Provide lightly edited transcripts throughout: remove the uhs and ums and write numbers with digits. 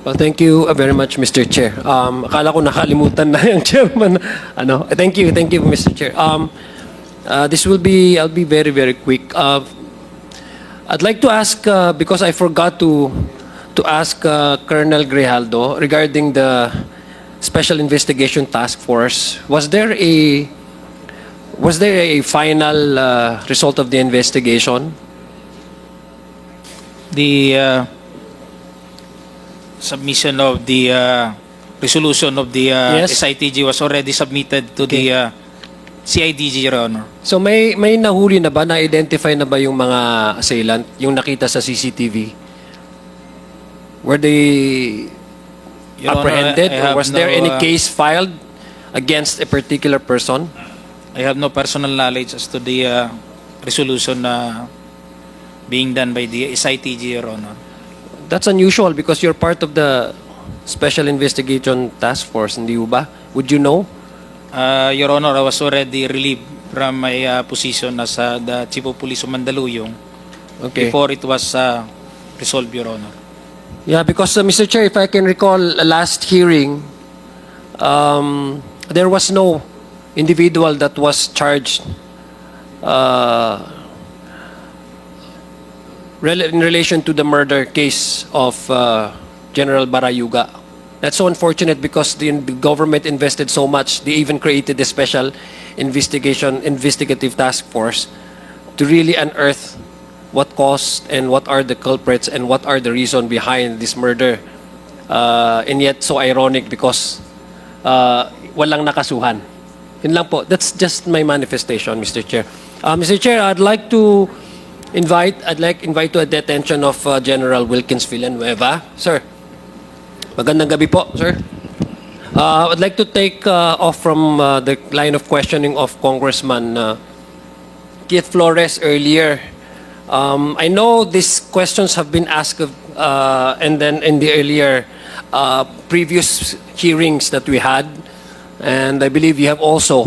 Well, thank you very much, Mr. Chair. Akala ko nakalimutan na yung chairman. Thank you, Mr. Chair. I'll be very, very quick. I'd like to ask, because I forgot to ask Colonel Grijaldo regarding the Special Investigation Task Force. Was there a final result of the investigation? The submission of the resolution of the Yes. SITG was already submitted to the CIDG, Your Honor. So may nahuli na ba, na-identify na ba yung mga assailant, yung nakita sa CCTV? Were they Your Honor, apprehended, I or have was there no, any case filed against a particular person? I have no personal knowledge as to the resolution being done by the SITG, Your Honor. That's unusual because you're part of the Special Investigation Task Force, hindi ba? Would you know? Your Honor, I was already relieved from my position as the Chief of Police of Mandaluyong before it was resolved, Your Honor. Yeah, because Mr. Chair, if I can recall last hearing, there was no individual that was charged in relation to the murder case of General Barayuga. That's so unfortunate because the government invested so much. They even created a special investigative task force to really unearth what caused and what are the culprits and what are the reason behind this murder. And yet so ironic because walang nakasuhan. Yun lang po. That's just my manifestation, Mr. Chair. Mr. Chair, I'd like to invite to the attention of General Wilkins Villanueva. Sir, magandang gabi po, sir. I'd like to take off from the line of questioning of Congressman Keith Flores earlier. I know these questions have been asked and then in the earlier previous hearings that we had, and I believe you have also,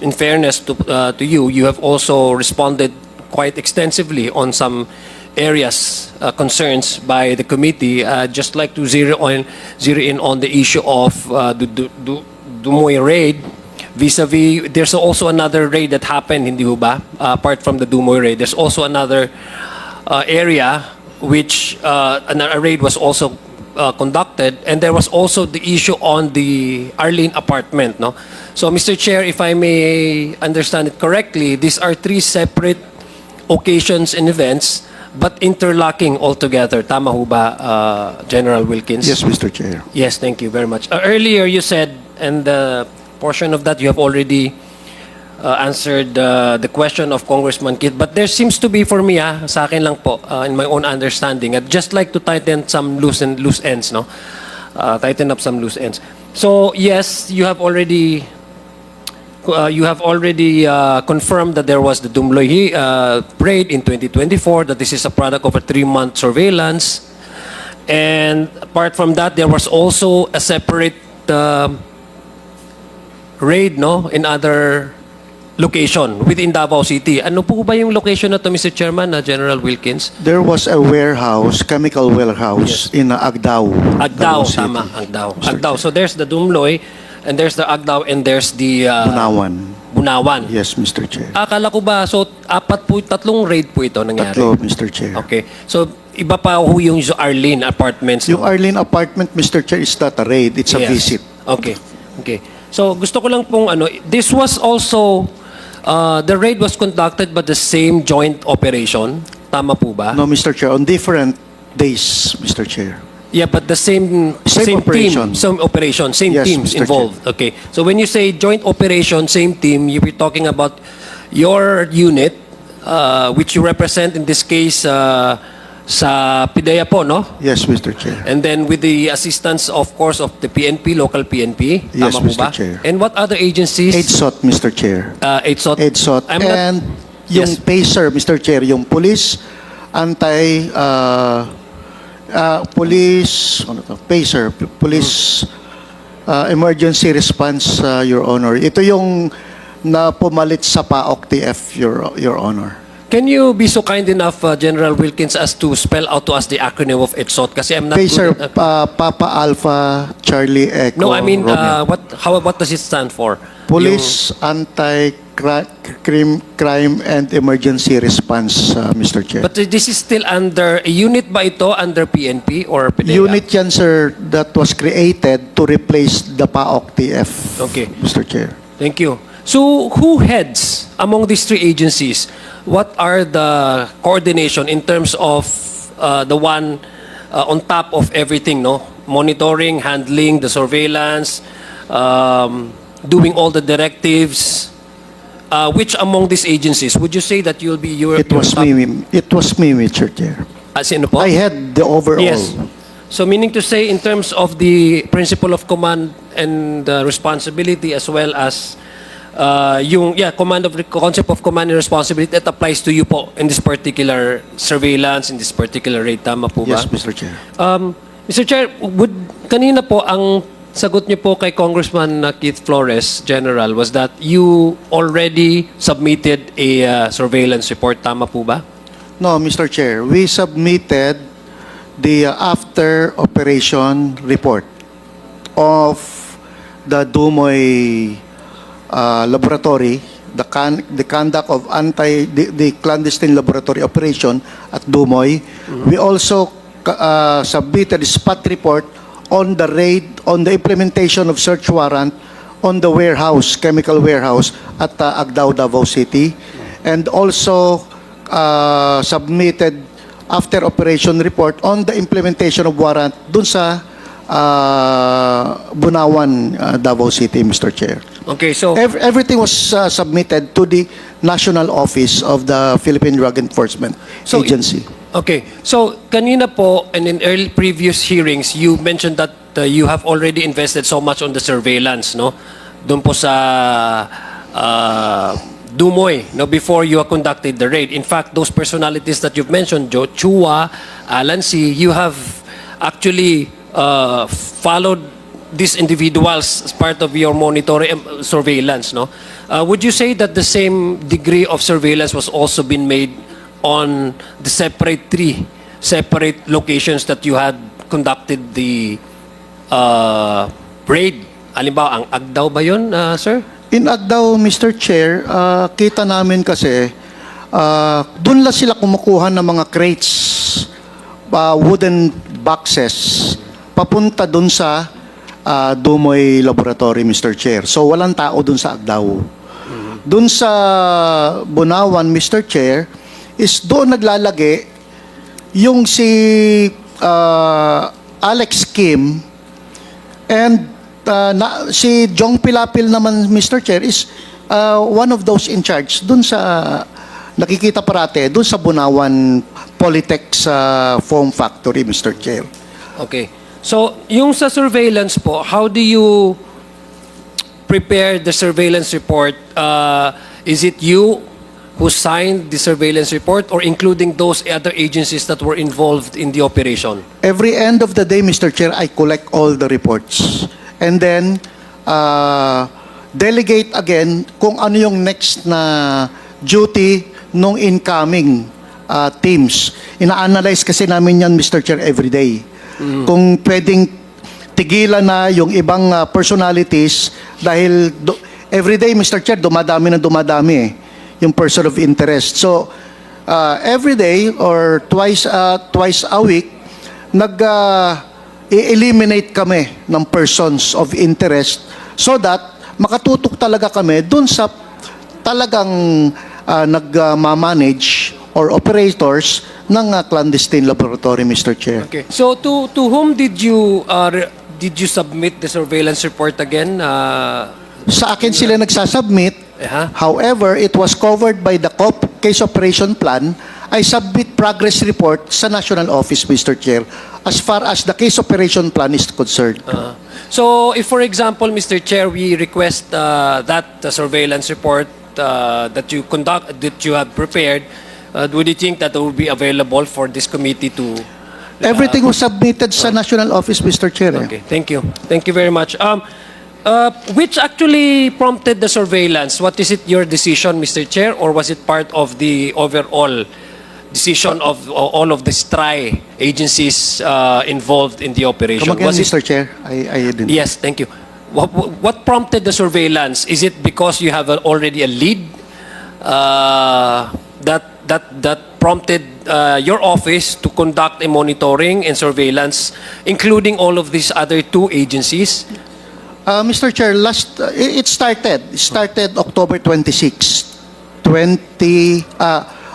in fairness to you, you have also responded quite extensively on some areas concerns by the committee. Just like to zero in on the issue of the Dumoy raid. Vis-a-vis, there's also another raid that happened, hindi ba? Apart from the Dumoy raid, there's also another area which a raid was also conducted, and there was also the issue on the Arlene apartment, no? So, Mr. Chair, if I may understand it correctly, these are three separate occasions and events, but interlocking altogether. Tama ho ba, General Wilkins? Yes, Mr. Chair. Yes, thank you very much. Earlier you said, and the portion of that you have already answered the question of Congressman Kit, but there seems to be, for me, sa akin lang po, in my own understanding, I'd just like to tighten some loose ends, no? Tighten up some loose ends. So yes, you have already confirmed that there was the Dumloy raid in 2024, that this is a product of a 3-month surveillance. And apart from that, there was also a separate raid, no, in other location within Davao City. Ano po ba yung location na to, Mr. Chairman, General Wilkins? There was a warehouse, chemical warehouse in Agdao. Agdao, Davao City. tama, Agdao. So there's the Dumloy, and there's the Agdao, and there's the Bunawan. Yes, Mr. Chair. Akala ko ba, so tatlong raid po ito nangyari? Tatlo, Mr. Chair. Okay. So iba pa ho yung Arlene apartments. Yung no? Arlene apartment, Mr. Chair, is not a raid. It's a Yes. visit. Okay. So gusto ko lang pong this was also the raid was conducted by the same joint operation. Tama po ba? No, Mr. Chair, on different days, Mr. Chair. Yeah, but the same operation. team, same operation, same Yes, teams Mr. involved. Okay. So when you say joint operation, same team, you were talking about your unit, which you represent in this case sa PIDEA po, no? Yes, Mr. Chair. And then with the assistance, of course, of the PNP, local PNP. Yes, Tama po Mr. ba? Chair. And what other agencies? EDSOT, Mr. Chair. EDSOT. EDSOT. I'm not- And yung Yes. PACER, Mr. Chair, yung police, PACER, police emergency response, Your Honor. Ito yung na pumalit sa PAOK TF, Your Honor. Can you be so kind enough, General Wilkins, as to spell out to us the acronym of ETSOT? Kasi I'm not Okay, sir. good at- Papa Alpha Charlie Echo No, I mean, Romeo. what does it stand for? Police Anti-Crime and Emergency Response, Mr. Chair. But this is still under, a unit ba ito under PNP or PDEA? Unit yan, sir, that was created to replace the PAOK TF, Okay. Mr. Chair. Thank you. So, who heads among these three agencies? What are the coordination in terms of the one on top of everything, no? Monitoring, handling, the surveillance, doing all the directives. Which among these agencies would you say that you'll be your? It was top- me. It was me, Mr. Chair. Sino po? I had the overall. Yes. So meaning to say, in terms of the principle of command and responsibility, as well as concept of command and responsibility that applies to you po in this particular surveillance, in this particular raid, tama po ba? Yes, Mr. Chair. Mr. Chair, kanina po ang sagot niyo po kay Congressman Keith Flores, General, was that you already submitted a surveillance report, tama po ba? No, Mr. Chair. We submitted the after operation report of the Dumoy laboratory, the conduct of the clandestine laboratory operation at Dumoy. We also submitted a spot report on the raid, on the implementation of search warrant on the warehouse, chemical warehouse at Agdao, Davao City, and also submitted after operation report on the implementation of warrant dun sa Bunawan, Davao City, Mr. Chair. Okay, so Everything was submitted to the National Office of the Philippine Drug Enforcement Agency. Okay. So, kanina po, and in early previous hearings, you mentioned that you have already invested so much on the surveillance, no? Doon po sa Dumoy, no, before you conducted the raid. In fact, those personalities that you've mentioned, Joe Chua, Alan C., you have actually followed these individuals as part of your monitoring surveillance, no? Would you say that the same degree of surveillance was also been made on the three separate locations that you had conducted the raid? Halimbawa, ang Agdao ba yun, sir? In Agdao, Mr. Chair, kita namin kasi doon lang sila kumukuha ng mga crates, wooden boxes, papunta doon sa Dumoy Laboratory, Mr. Chair. So walang tao doon sa Agdao. Doon sa Bunawan, Mr. Chair, is doon naglalagay yung si Alex Kim and si Jong Pilapil naman, Mr. Chair, is one of those in charge doon sa nakikita parate doon sa Bunawan Polytex foam factory, Mr. Chair. Okay. So, yung sa surveillance po, how do you prepare the surveillance report? Is it you who signed the surveillance report or including those other agencies that were involved in the operation? Every end of the day, Mr. Chair, I collect all the reports. And then, delegate again kung ano yung next na duty nung incoming teams. Ina-analyze kasi namin yan, Mr. Chair, every day. Kung pwedeng tigilan na yung ibang personalities dahil every day, Mr. Chair, dumadami na dumadami yung person of interest. So, every day or twice a week, i-eliminate kami ng persons of interest so that makatutok talaga kami dun sa talagang nagmamanage or operators ng clandestine laboratory, Mr. Chair. Okay. So, to whom did you submit the surveillance report again? Sa akin sila nagsasubmit. However, it was covered by the case operation plan. I submit progress report sa National Office, Mr. Chair, as far as the case operation plan is concerned. So, if for example, Mr. Chair, we request that surveillance report that you have prepared, would you think that it will be available for this committee to? Everything was submitted sa National Office, Mr. Chair. Okay, thank you. Thank you very much. Which actually prompted the surveillance? What is it your decision, Mr. Chair, or was it part of the overall decision of all of the agencies involved in the operation? Come again, Was it- Mr. Chair. I didn't. Yes, thank you. What prompted the surveillance? Is it because you have already a lead that prompted your office to conduct a monitoring and surveillance, including all of these other two agencies? Mr. Chair, it started October 26,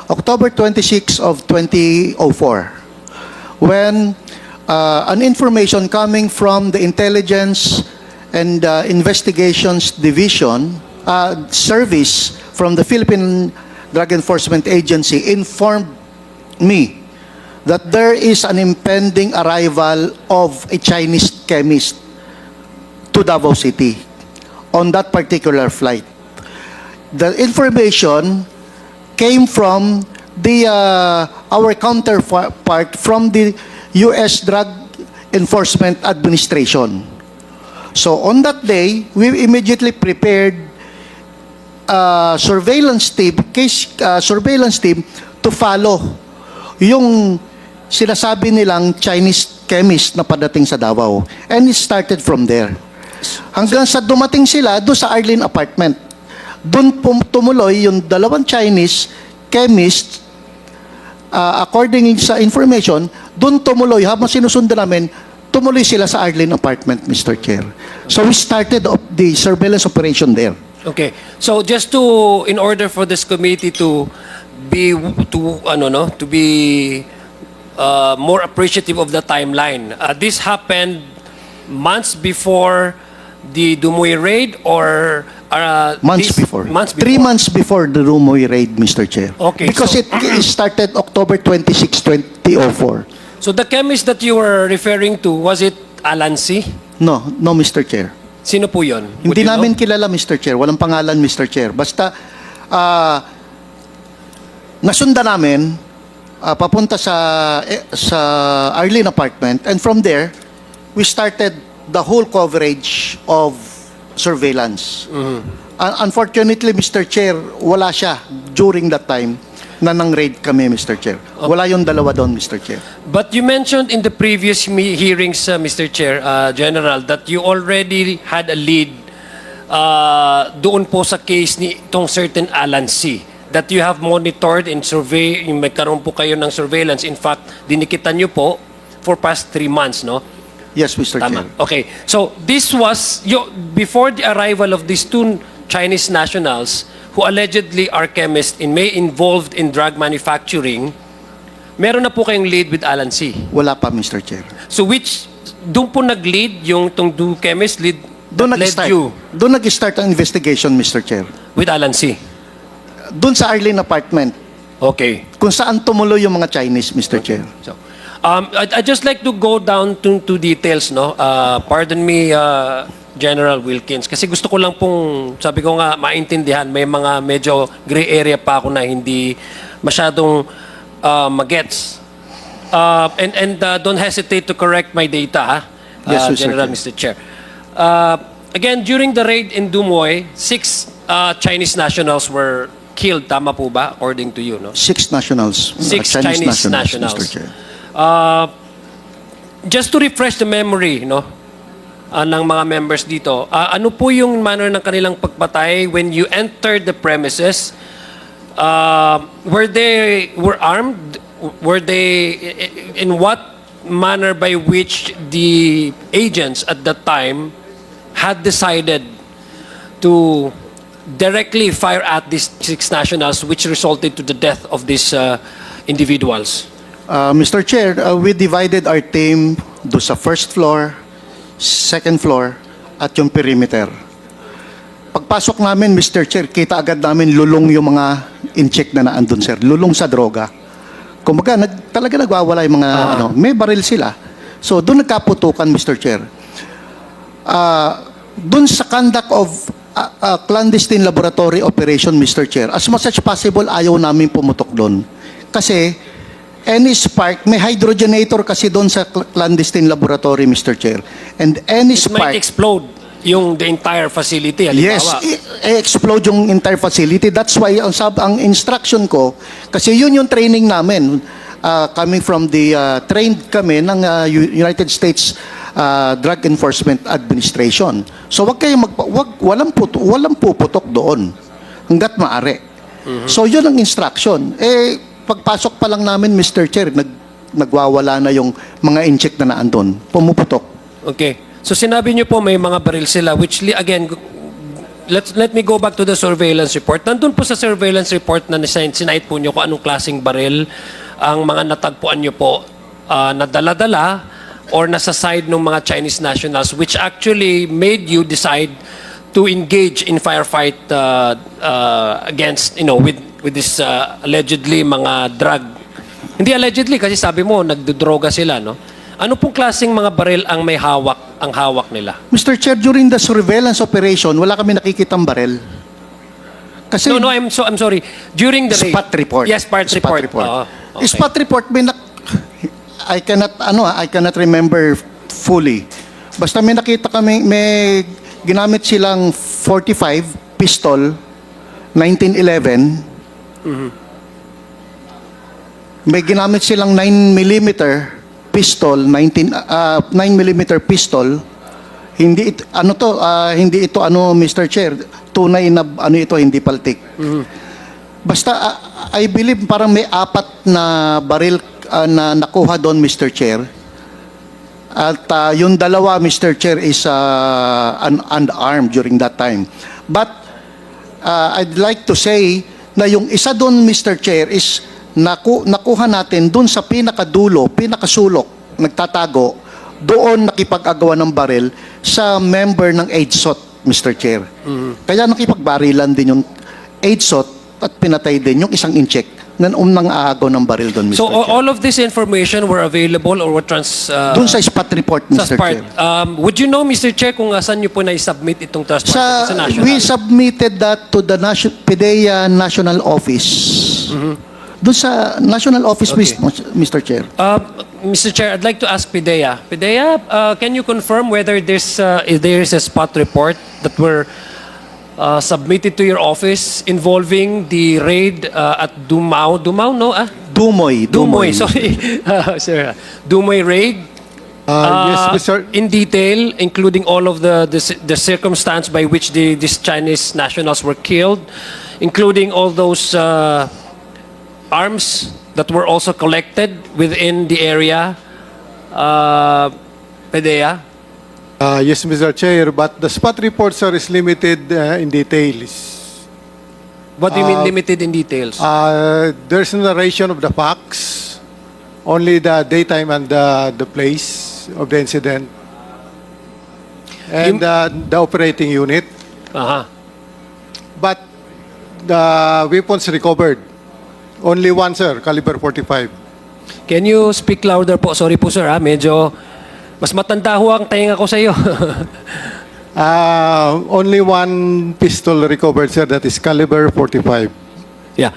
October 26 of 2004, when an information coming from the Intelligence and Investigations Division Service from the Philippine Drug Enforcement Agency informed me that there is an impending arrival of a Chinese chemist to Davao City on that particular flight. The information came from our counterpart from the U.S. Drug Enforcement Administration. So on that day, we immediately prepared surveillance team to follow yung sinasabi nilang Chinese chemist na padating sa Davao. And it started from there. Hanggang sa dumating sila doon sa Arlene apartment. Doon tumuloy yung dalawang Chinese chemist, according sa information, doon tumuloy, habang sinusundan namin, tumuloy sila sa Arlene apartment, Mr. Chair. So we started the surveillance operation there. Okay. So just in order for this committee to be more appreciative of the timeline, this happened months before the Dumoy raid, or Months before. 3 months before the Rumoy raid, Mr. Chair. Okay, Because so- it started October 26, 2004. So the chemist that you were referring to, was it Alan C? No, Mr. Chair. Sino po yun? Would Hindi you know? namin kilala, Mr. Chair. Walang pangalan, Mr. Chair. Basta, nasunda namin, papunta sa Arlene apartment, and from there, we started the whole coverage of surveillance. Unfortunately, Mr. Chair, wala siya during that time na nang-raid kami, Mr. Chair. Wala yung dalawa doon, Mr. Chair. But you mentioned in the previous hearings, Mr. Chair, General, that you already had a lead doon po sa case ni itong certain Alan C. That you have monitored and survey, yung magkaroon po kayo ng surveillance. In fact, dinikitan nyo po for past 3 months, no? Yes, Mr. Tama. Chair. Okay. So this was before the arrival of these two Chinese nationals who allegedly are chemists and may involved in drug manufacturing. Meron na po kayong lead with Alan C. Wala pa, Mr. Chair. So doon po nag-lead yung tong two chemist lead Doon that led nag-start. you Doon nag-start ang investigation, Mr. Chair. with Alan C. Doon sa Arlene apartment, Okay. kung saan tumuloy yung mga Chinese, Mr. Chair. So, I'd just like to go down to details, no? Pardon me, General Wilkins, kasi gusto ko lang pong, sabi ko nga, maintindihan, may mga medyo gray area pa ako na hindi masyadong magets. And don't hesitate to correct my data, ha? Yes, Mr. General, Chair. Mr. Chair. Again, during the raid in Dumoy, 6 Chinese nationals were killed. Tama po ba, according to you, no? 6 nationals. 6 Chinese nationals. Mr. Chair. Just to refresh the memory, no, ng mga members dito, ano po yung manner ng kanilang pagpatay when you entered the premises? Were armed? Were they in what manner by which the agents at that time had decided to directly fire at these 6 nationals, which resulted to the death of these individuals? Mr. Chair, we divided our team do sa first floor, second floor, at yung perimeter. Pagpasok namin, Mr. Chair, kita agad namin lulong yung mga in-check na naandun, sir. Lulong sa droga. Kumbaga, talaga nagwawala yung mga, may baril sila. So, doon nagkaputukan, Mr. Chair. Doon sa conduct of clandestine laboratory operation, Mr. Chair, as much as possible, ayaw namin pumutok doon. Kasi, any spark, may hydrogenator kasi doon sa clandestine laboratory, Mr. Chair. And any It might spark, explode Yung the entire facility, Yes, halimbawa. explode yung entire facility. That's why ang instruction ko, kasi yun yung training namin, coming from the trained kami ng United States Drug Enforcement Administration. So wag kayong walang puputok doon hangga't maaari. So yun ang instruction. Pagpasok pa lang namin, Mr. Chair, nagwawala na yung mga incheck na naandun. Pumuputok. Okay. So sinabi niyo po may mga baril sila, which again, let me go back to the surveillance report. Nandun po sa surveillance report na sinait po niyo kung anong klaseng baril ang mga natagpuan niyo po na dala-dala or nasa side ng mga Chinese nationals, which actually made you decide to engage in firefight against, with this allegedly mga drug. Hindi allegedly kasi sabi mo nagdodroga sila, no? Ano pong klaseng mga baril ang hawak nila? Mr. Chair, during the surveillance operation, wala kami nakikitang baril. Kasi No, I'm sorry. During the raid. spot report. Yes, spot report. Oo, okay. Spot report, I cannot remember fully. Basta may nakita kami, may ginamit silang 45 pistol, 1911. May ginamit silang 9mm pistol, 9mm pistol. Hindi ito Mr. Chair, tunay na ito, hindi paltik. Basta I believe parang may 4 na baril na nakuha doon, Mr. Chair. At yung dalawa, Mr. Chair, is unarmed during that time. But I'd like to say na yung isa doon, Mr. Chair, is nakuha natin doon sa pinakadulo, pinakasulok, nagtatago, doon nakipag-agawa ng baril sa member ng AIDSOT, Mr. Chair. Kaya nakipagbarilan din yung AIDSOT at pinatay din yung isang incheck na nang aagaw ng baril doon, Mr. So Chair. all of this information were available or were Doon sa spot report, sa Mr. part. Chair. Would you know, Mr. Chair, kung saan niyo po na-submit itong trust part sa national? We submitted that to the PDEA National Office. Doon sa National Office, Okay. Mr. Chair. Mr. Chair, I'd like to ask Pidea. Pidea, can you confirm whether if there is a spot report that were submitted to your office involving the raid at Dumoy, no? Dumoy. Sorry. Sir. Dumoy raid? Yes, Mr. In detail, including all of the circumstance by which these Chinese nationals were killed, including all those arms that were also collected within the area, Pidea? Yes, Mr. Chair, but the spot report, sir, is limited in details. What do you mean limited in details? There's a narration of the facts, only the daytime and the place of the incident, and the operating unit. But the weapons recovered, only one, sir, caliber 45. Can you speak louder po? Sorry po, sir. Medyo mas matanda ho ang tainga ko sa iyo. Only one pistol recovered, sir, that is caliber 45, Yeah.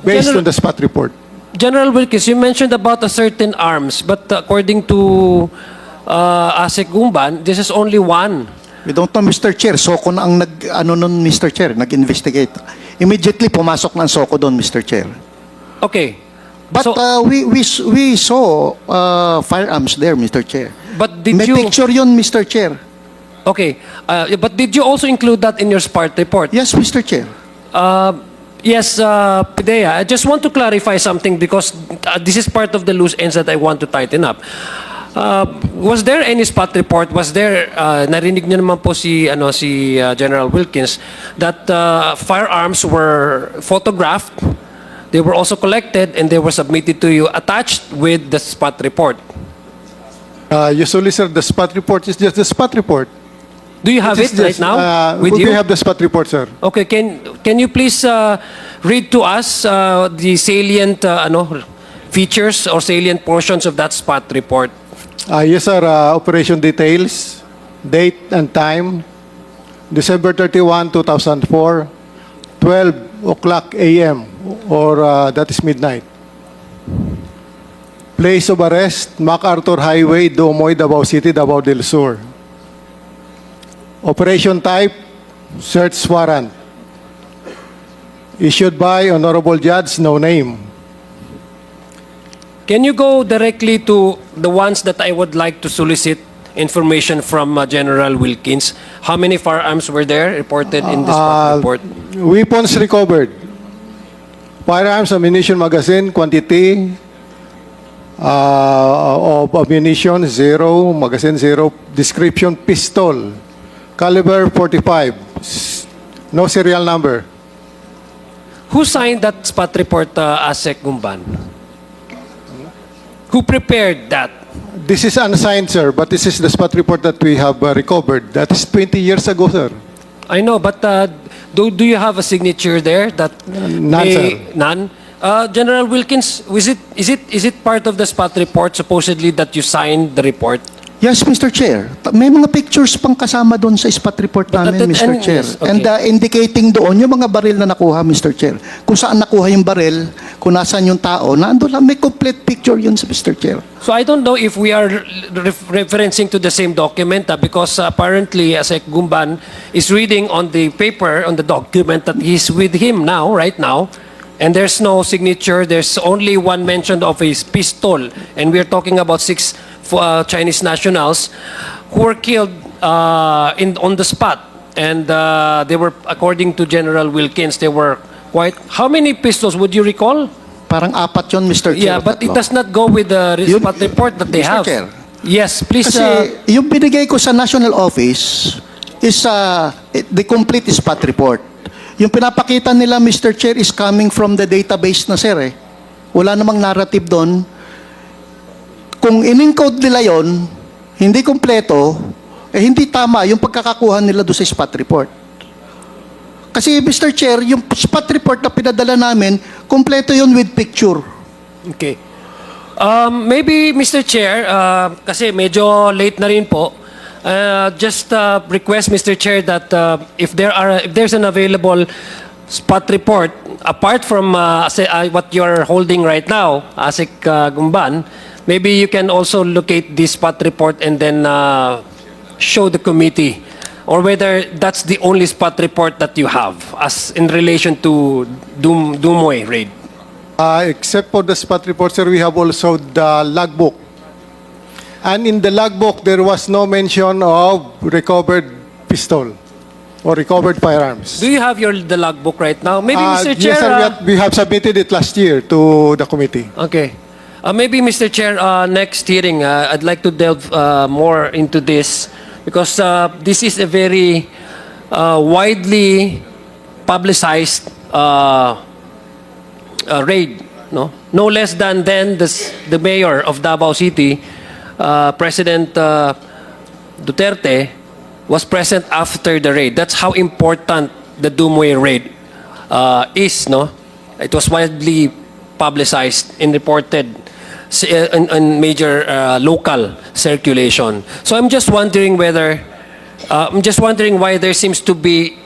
based on the spot report. General Wilkins, you mentioned about a certain arms, but according to Asik Gumban, this is only one. We don't know, Mr. Chair. Soko na ang Mr. Chair, nag-investigate. Immediately, pumasok na ang Soko doon, Mr. Chair. Okay. But So- we saw firearms there, Mr. Chair. But did May you... picture yun, Mr. Chair. Okay. But did you also include that in your SPART report? Yes, Mr. Chair. Yes, Pidea, I just want to clarify something because this is part of the loose ends that I want to tighten up. Was there any spot report? Was there, narinig niyo naman po si General Wilkins, that firearms were photographed, they were also collected, and they were submitted to you attached with the spot report? Usually, sir, the spot report is just the spot report. Do you have it right now with We you? have the spot report, sir. Okay, can you please read to us the salient features or salient portions of that spot report? Yes, sir. Operation details, date and time, December 31, 2004, 12 o'clock a.m. or that is midnight. Place of arrest, MacArthur Highway, Dumoy, Davao City, Davao del Sur. Operation type, search warrant. Issued by Honorable Judge, no name. Can you go directly to the ones that I would like to solicit information from General Wilkins? How many firearms were there reported in this report? Weapons recovered. Firearms, ammunition, magazine, quantity of ammunition, 0, magazine, 0. Description, pistol, caliber 45, no serial number. Who signed that spot report, Asek Gumban? Who prepared that? This is unsigned, sir, but this is the spot report that we have recovered. That is 20 years ago, sir. I know, but do you have a signature there that None, sir. None? General Wilkins, is it part of the spot report supposedly that you signed the report? Yes, Mr. Chair. May mga pictures pang kasama doon sa spot report namin, Mr. Chair. yes, okay. And indicating doon yung mga baril na nakuha, Mr. Chair. Kung saan nakuha yung baril, kung nasaan yung tao, naandun lang, may complete picture yun sa Mr. Chair. So I don't know if we are referencing to the same document because apparently Asek Gumban is reading on the paper, on the document that he's with him now, right now, and there's no signature. There's only one mention of his pistol, and we're talking about 6 Chinese nationals who were killed on the spot. And they were, according to General Wilkins, they were quite... How many pistols would you recall? Parang 4 yun, Mr. Chair. Yeah, but it does not go with the spot report that they Mr. have. Chair. Yes, please. Kasi yung binigay ko sa National Office is the complete spot report. Yung pinapakita nila, Mr. Chair, is coming from the database na, sir. Wala namang narrative doon. Kung in-encode nila yon, hindi kompleto, hindi tama yung pagkakakuha nila doon sa spot report. Kasi, Mr. Chair, yung spot report na pinadala namin, kompleto yon with picture. Okay. Maybe, Mr. Chair, kasi medyo late na rin po, just request, Mr. Chair, that if there's an available spot report, apart from what you're holding right now, Asik Gumban, maybe you can also locate this spot report and then show the committee, or whether that's the only spot report that you have as in relation to Dumoy raid. Except for the spot report, sir, we have also the logbook. And in the logbook, there was no mention of recovered pistol or recovered firearms. Do you have the logbook right now? Maybe, Mr. Chair. Yes, sir, we have submitted it last year to the committee. Okay. Maybe, Mr. Chair, next hearing, I'd like to delve more into this because this is a very widely publicized raid. No less than then the mayor of Davao City, President Duterte, was present after the raid. That's how important the Dumoy raid is. It was widely publicized and reported in major local circulation. So I'm just wondering why there seems to be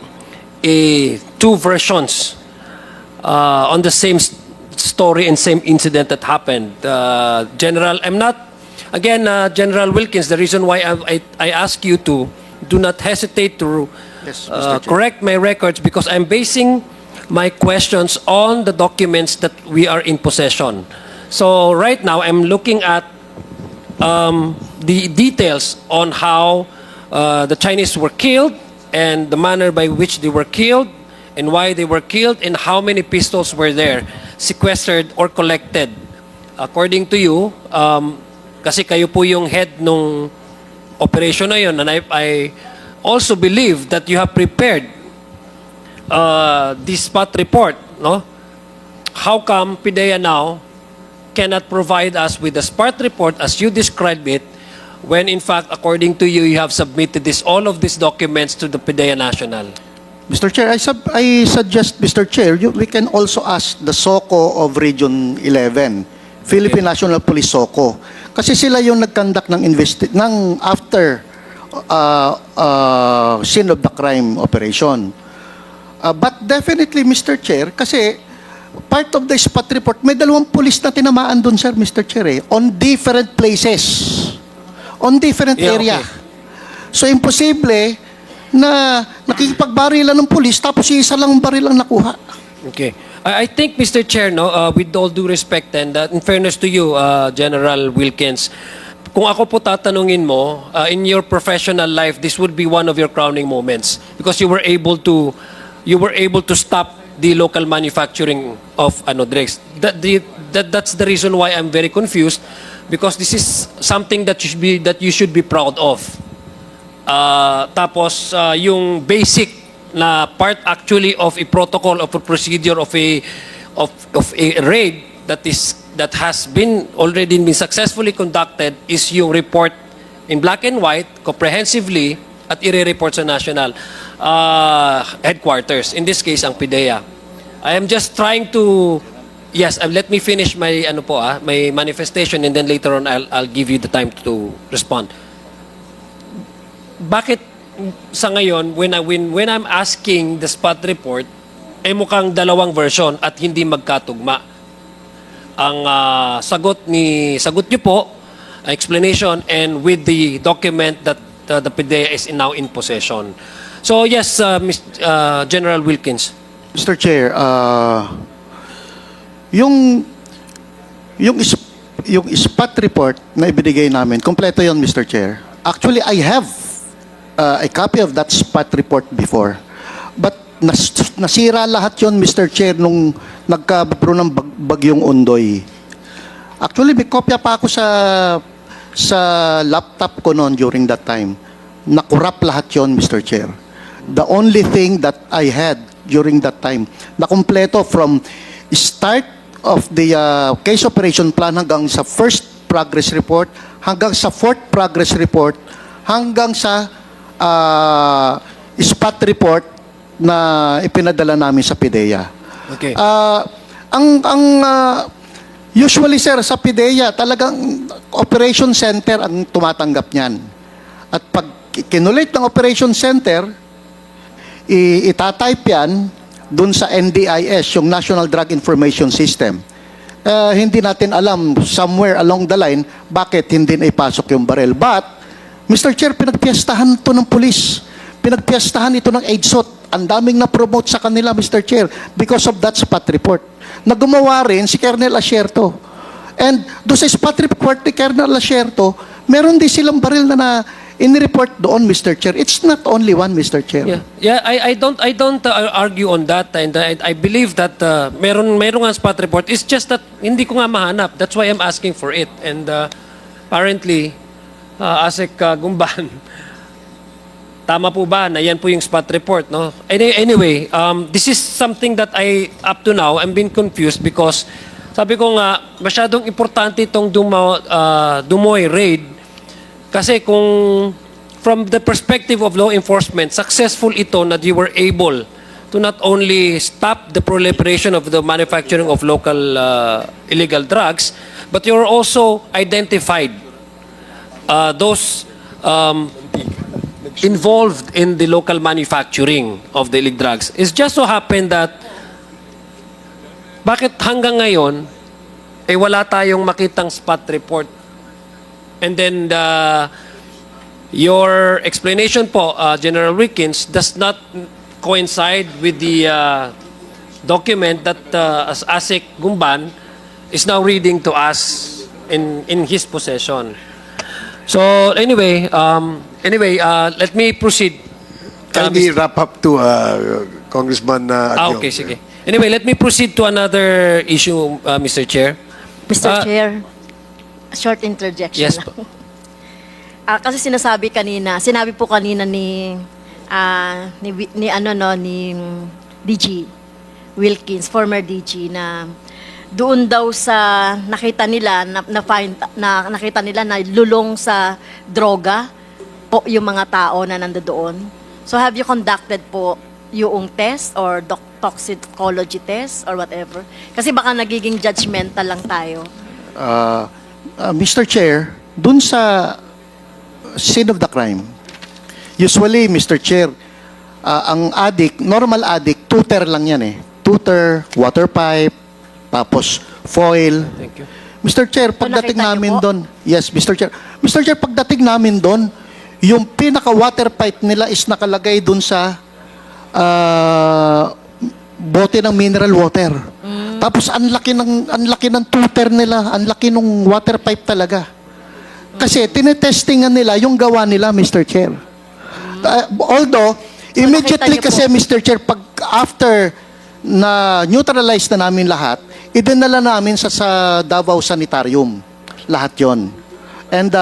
two versions on the same story and same incident that happened. General Wilkins, the reason why I ask you to do not hesitate to Yes, Mr. Chair. correct my records because I'm basing my questions on the documents that we are in possession. So right now, I'm looking at the details on how the Chinese were killed and the manner by which they were killed and why they were killed and how many pistols were there, sequestered or collected. According to you, kasi kayo po yung head nung operation na yun, and I also believe that you have prepared this spot report, no? How come PIDEA now cannot provide us with the spot report as you described it, when in fact, according to you, you have submitted all of these documents to the PIDEA National? Mr. Chair, I suggest, Mr. Chair, we can also ask the SOCO of Region 11, Philippine National Police SOCO. Kasi sila yung nag-conduct ng after scene of the crime operation. But definitely, Mr. Chair, kasi part of the spot report, may 2 police na tinamaan doon, sir, Mr. Chair, on different places, on different area. Okay. So, imposible na nakikipagbarilan ng pulis tapos isa lang baril ang nakuha. Okay. I think, Mr. Chair, no, with all due respect and in fairness to you, General Wilkins, kung ako po tatanungin mo, in your professional life, this would be one of your crowning moments because you were able to stop the local manufacturing of drugs. That's the reason why I'm very confused because this is something that you should be proud of. Tapos yung basic na part actually of a protocol of a procedure of a raid that has been already been successfully conducted is yung report in black and white comprehensively at i-report sa national headquarters, in this case ang PIDEA. I am just trying to let me finish my my manifestation and then later on I'll give you the time to respond. Bakit sa ngayon when I'm asking the spot report mukhang dalawang version at hindi magkatugma? Ang sagot niyo po, explanation and with the document that the PIDEA is now in possession. So yes, General Wilkins. Mr. Chair, yung spot report na ibinigay namin, kompleto yon, Mr. Chair. Actually, I have a copy of that spot report before. But nasira lahat yon, Mr. Chair, nung nagkabro ng bagyong Undoy. Actually, may kopya pa ako sa laptop ko noon during that time. Nakurap lahat yon, Mr. Chair. The only thing that I had during that time, na kompleto from start of the case operation plan hanggang sa first progress report, hanggang sa fourth progress report, hanggang sa spot report na ipinadala namin sa PIDEA. Okay. Usually, sir, sa PIDEA, talagang operation center ang tumatanggap niyan. At pag kinulit ng operation center, itatype yan dun sa NDIS, yung National Drug Information System. Hindi natin alam somewhere along the line bakit hindi na ipasok yung baril. But Mr. Chair, pinagpiestahan ito ng pulis. Pinagpiestahan ito ng AIDSOT. Ang daming na-promote sa kanila, Mr. Chair, because of that spot report. Na gumawa rin si Colonel Asierto. And doon sa spot report ni Colonel Asierto, meron din silang baril na in-report doon, Mr. Chair. It's not only one, Mr. Chair. Yeah, I don't argue on that, and I believe that meron nga spot report. It's just that hindi ko nga mahanap. That's why I'm asking for it. And apparently, Asek Gumban, tama po ba na yan po yung spot report, no? Anyway, this is something that up to now, I'm being confused because sabi ko nga, masyadong importante itong Dumoy raid kasi kung from the perspective of law enforcement, successful ito na you were able to not only stop the proliferation of the manufacturing of local illegal drugs, but you were also identified those involved in the local manufacturing of the illegal drugs. It's just so happened that bakit hanggang ngayon wala tayong makitang spot report. And then your explanation po, General Wilkins, does not coincide with the document that Asek Gumban is now reading to us in his possession. So anyway, let me proceed. Kindly wrap up to Congressman Adiong. Okay, sige. Anyway, let me proceed to another issue, Mr. Chair. Mr. Chair, short interjection Yes lang. po. Kasi sinabi po kanina ni DG Wilkins, former DG, na doon daw sa nakita nila nakita nila na lulong sa droga po yung mga tao na nandoon. So have you conducted po yung test or toxicology test or whatever? Kasi baka nagiging judgmental lang tayo. Mr. Chair, dun sa scene of the crime, usually, Mr. Chair, ang addict, normal addict, tutor lang yan eh. Tutor, water pipe, tapos foil. Thank you. Mr. Chair, pagdating nakita niyo namin po? doon, yes, Mr. Chair. Mr. Chair, pagdating namin doon, yung pinaka-water pipe nila is nakalagay dun sa bote ng mineral water. Tapos ang laki ng tuter nila, ang laki ng water pipe talaga. Kasi tinetestingan nila yung gawa nila, Mr. Chair. Although, immediately nakita niyo kasi, Mr. Chair, pag after na neutralize na namin lahat, idinala namin sa Davao Sanitarium. Lahat yon. And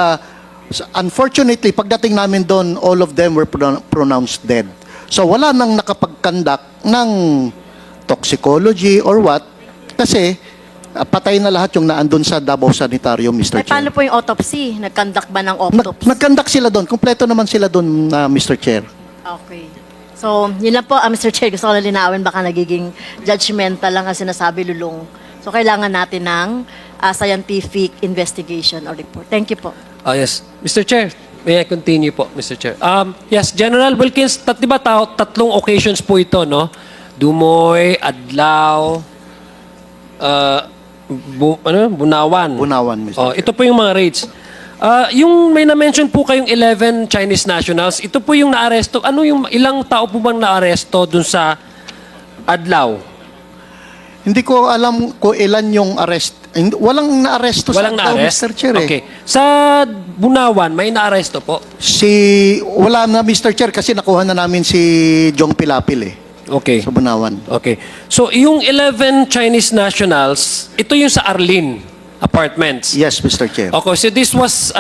unfortunately, pagdating namin doon, all of them were pronounced dead. So wala nang nakapag-conduct ng toxicology or what, kasi patay na lahat yung naandun sa Davao Sanitarium, Mr. Ay, Chair. paano po yung autopsy? Nag-conduct ba ng autopsy? Nag-conduct sila doon. Kompleto naman sila doon, Mr. Chair. Okay. So, yun lang po, Mr. Chair, gusto ko na linawin, baka nagiging judgmental lang ang sinasabi, Lulong. So, kailangan natin ng scientific investigation or report. Thank you po. Yes. Mr. Chair, may I continue po, Mr. Chair? Yes, General Wilkins, di ba tatlong occasions po ito, no? Dumoy, Adlaw, Bunawan. Bunawan, Mr. Oh, ito po yung mga raids. Yung may na-mention po kayong 11 Chinese nationals, ito po yung naaresto. Ano yung ilang tao po bang naaresto dun sa Adlaw? Hindi ko alam kung ilan yung arrest. Walang naaresto sa Walang Adlaw, na-arrest? Mr. Chair. Okay. Sa Bunawan, may naaresto po? Wala na, Mr. Chair, kasi nakuha na namin si Jong Pilapil Okay. sa Bunawan. Okay. So, yung 11 Chinese nationals, ito yung sa Arlene Apartments. Yes, Mr. Chair. Okay, so this was,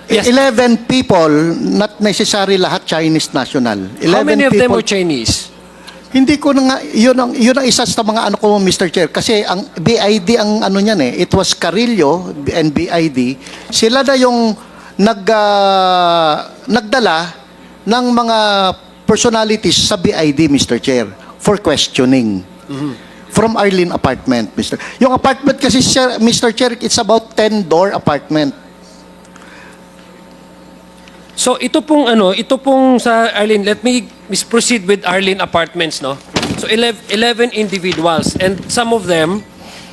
yes. 11 people, not necessarily lahat Chinese national. 11 How many of them people, were Chinese? Hindi ko na nga, yun ang isa sa mga ano ko, Mr. Chair. Kasi ang BID ang ano niyan it was Carillo and BID. Sila na yung nagdala ng mga personalities sa BID, Mr. Chair, for questioning. From Arlene apartment, Mr. Yung apartment kasi, Mr. Chair, it's about 10-door apartment. So ito pong sa Arlene, let me proceed with Arlene Apartments, no? So 11 individuals and some of them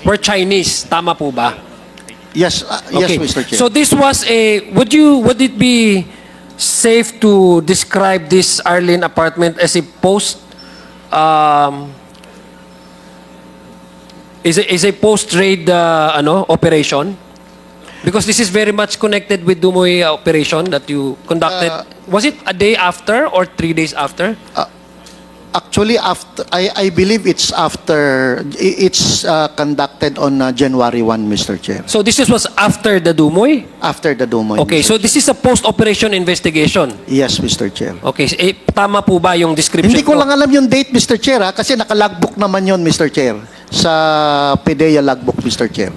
were Chinese, tama po ba? Yes, yes, Mr. Chair. So this was would it be safe to describe this Arlene Apartment as a post-raid operation? Because this is very much connected with Dumoy operation that you conducted. Was it a day after or 3 days after? Actually, after I believe it's after it's conducted on January 1, Mr. Chair. So this was after the Dumoy? After the Dumoy. Okay, Mr. so this is a post-operation investigation. Yes, Mr. Chair. Okay, tama po ba yung description Hindi ko lang alam yung date, Mr. Chair, kasi naka-logbook naman yon, Mr. Chair, sa PDEA logbook, Mr. Chair.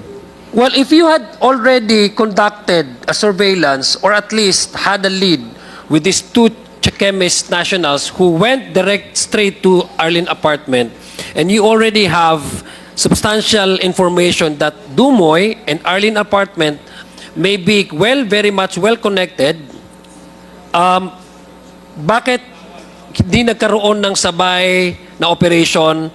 Well, if you had already conducted a surveillance or at least had a lead with these two chemist nationals who went straight to Arlene Apartment, and you already have substantial information that Dumoy and Arlene Apartment may be very much well connected, bakit hindi nagkaroon ng sabay na operation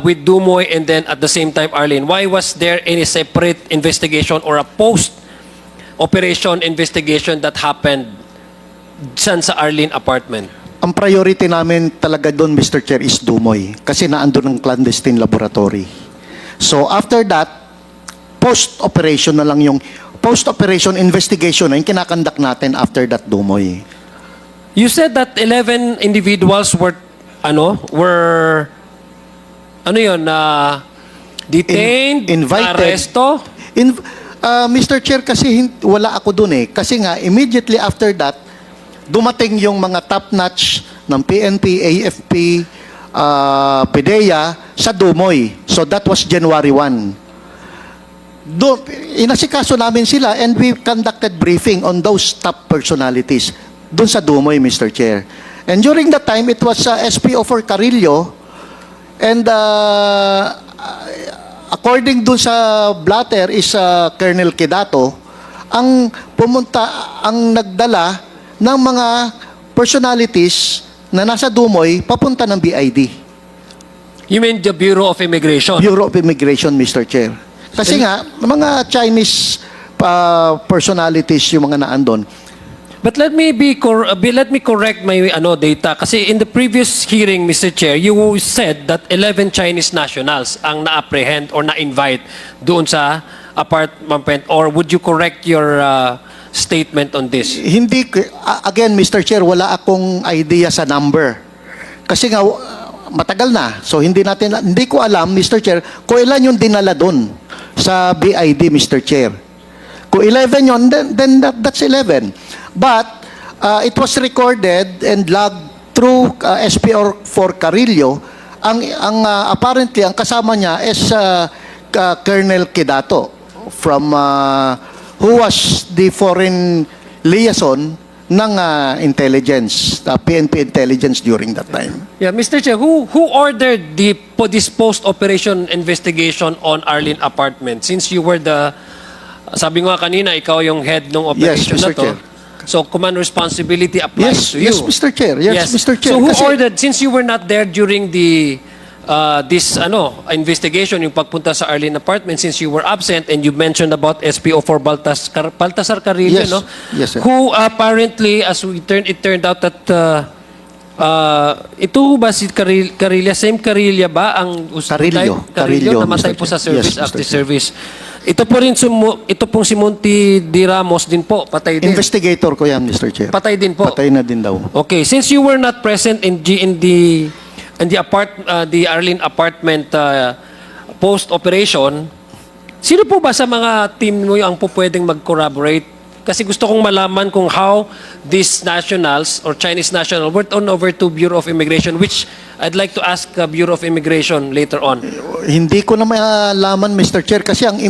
with Dumoy and then at the same time Arlene? Why was there any separate investigation or a post-operation investigation that happened dyan sa Arlene Apartment? Ang priority namin talaga doon, Mr. Chair, is Dumoy kasi naandun ng clandestine laboratory. So after that, post-operation na lang yung post-operation investigation na yung kinakandak natin after that Dumoy. You said that 11 individuals were detained, Invited. aresto? Mr. Chair, kasi wala ako doon Kasi nga, immediately after that, dumating yung mga top-notch ng PNP, AFP, PDEA sa Dumoy. So that was January 1. Inasikaso namin sila and we conducted briefing on those top personalities doon sa Dumoy, Mr. Chair. And during that time, it was SPO for Carillo. And according dun sa blatter is Colonel Quedato, ang nagdala ng mga personalities na nasa Dumoy papunta ng BID. You mean the Bureau of Immigration? Bureau of Immigration, Mr. Chair. Kasi nga, mga Chinese personalities yung mga naandun. But let me correct my data kasi in the previous hearing, Mr. Chair, you said that 11 Chinese nationals ang na-apprehend or na-invite doon sa apartment, or would you correct your statement on this? Hindi, again, Mr. Chair, wala akong idea sa number. Kasi nga, matagal na. So, hindi ko alam, Mr. Chair, kung ilan yung dinala doon sa BID, Mr. Chair. Kung 11 yun, then that's 11. But, it was recorded and logged through SPO for Carillo. Apparently, ang kasama niya is Colonel Kidato from who was the foreign liaison ng intelligence, PNP intelligence during that time. Yeah, Mr. Chair, who ordered this post-operation investigation on Arlene apartment? Since you were sabi nga kanina, ikaw yung head ng operation Yes, Mr. na to. Chair. So, command responsibility applies to you. Yes, Mr. Chair. Yes, Mr. Chair. So, who Kasi- ordered, since you were not there during this investigation, yung pagpunta sa Arlene apartment, since you were absent and you mentioned about SPO for Baltasar Carrillo, Yes. no? Yes, sir. Who apparently, it turned out that ito ba si Carilla? Same Carilla ba ang Carillo. Carillo, namatay Mr. po sa Chair. service Yes, after Mr. Chair. service. Ito pong si Monty Di Ramos din po, patay din. Investigator ko yan, Mr. Chair. Patay din po. Patay na din daw. Okay, since you were not present in the Arlene apartment post operation, sino po ba sa mga team mo ang po pwedeng mag-corroborate? Kasi gusto kong malaman kung how these nationals or Chinese national were turned over to Bureau of Immigration, which I'd like to ask Bureau of Immigration later on. Hindi ko na malaman, Mr. Chair, kasi ang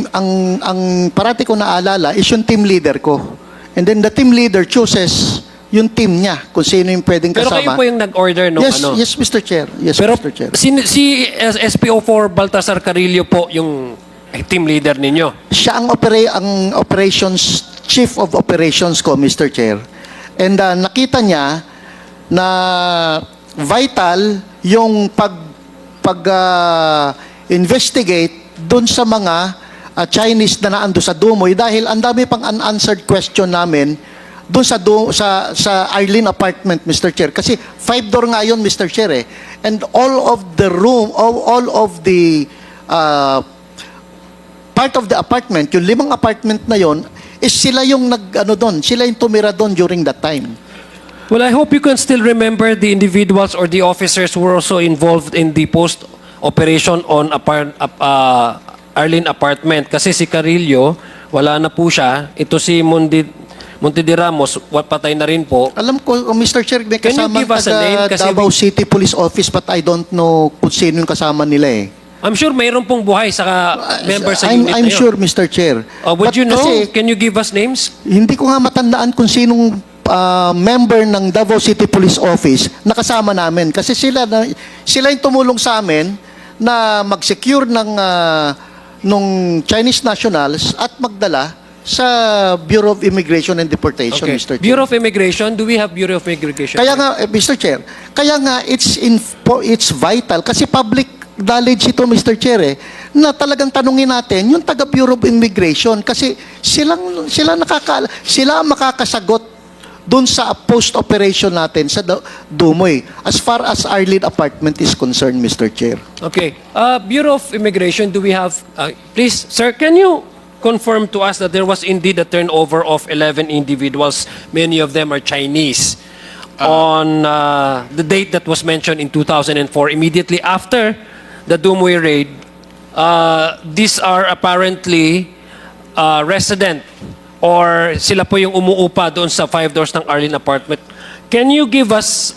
parati ko naalala is yung team leader ko. And then the team leader chooses yung team niya kung sino yung pwedeng Pero kayo kasama. po yung nag-order nung Yes, ano. yes, Mr. Chair. Yes, Pero Mr. Chair. si SPO for Baltasar Carrillo po yung team leader ninyo. Siya ang operations, chief of operations ko, Mr. Chair. And nakita niya na vital yung investigate doon sa mga Chinese na naando sa Dumoy dahil ang dami pang unanswered question namin doon sa Arlene apartment, Mr. Chair. Kasi 5-door nga yun, Mr. Chair. And all of the part of the apartment, yung 5 apartment na yon, is sila yung sila yung tumira doon during that time. Well, I hope you can still remember the individuals or the officers who were also involved in the post-operation on Arlene apartment. Kasi si Carillo, wala na po siya. Ito si Monte de Ramos, patay na rin po. Alam ko, Mr. Chair, may Can you kasama give us a name? Kasi Davao City Police Office, but I don't know kung sino yung kasama nila eh. I'm sure mayroon pong buhay sa members sa unit I'm na yun. sure, Mr. Chair. Would But you know? kasi, Can you give us names? hindi ko nga matandaan kung sinong member ng Davao City Police Office na kasama namin. Kasi sila yung tumulong sa amin na mag-secure nung Chinese nationals at magdala sa Bureau of Immigration and Deportation, Okay. Mr. Chair. Bureau of Immigration, do we have Bureau of Immigration? Kaya nga, Mr. Chair, it's vital kasi public knowledge ito, Mr. Chair, na talagang tanungin natin yung taga Bureau of Immigration kasi sila ang makakasagot doon sa post-operation natin sa Dumoy as far as Arlene apartment is concerned, Mr. Chair. Okay. Bureau of Immigration, do we have... please, sir, can you confirm to us that there was indeed a turnover of 11 individuals, many of them are Chinese, on the date that was mentioned in 2004, immediately after the Dumoy raid? These are apparently resident or sila po yung umuupa doon sa 5 doors ng Arlene apartment. Can you give us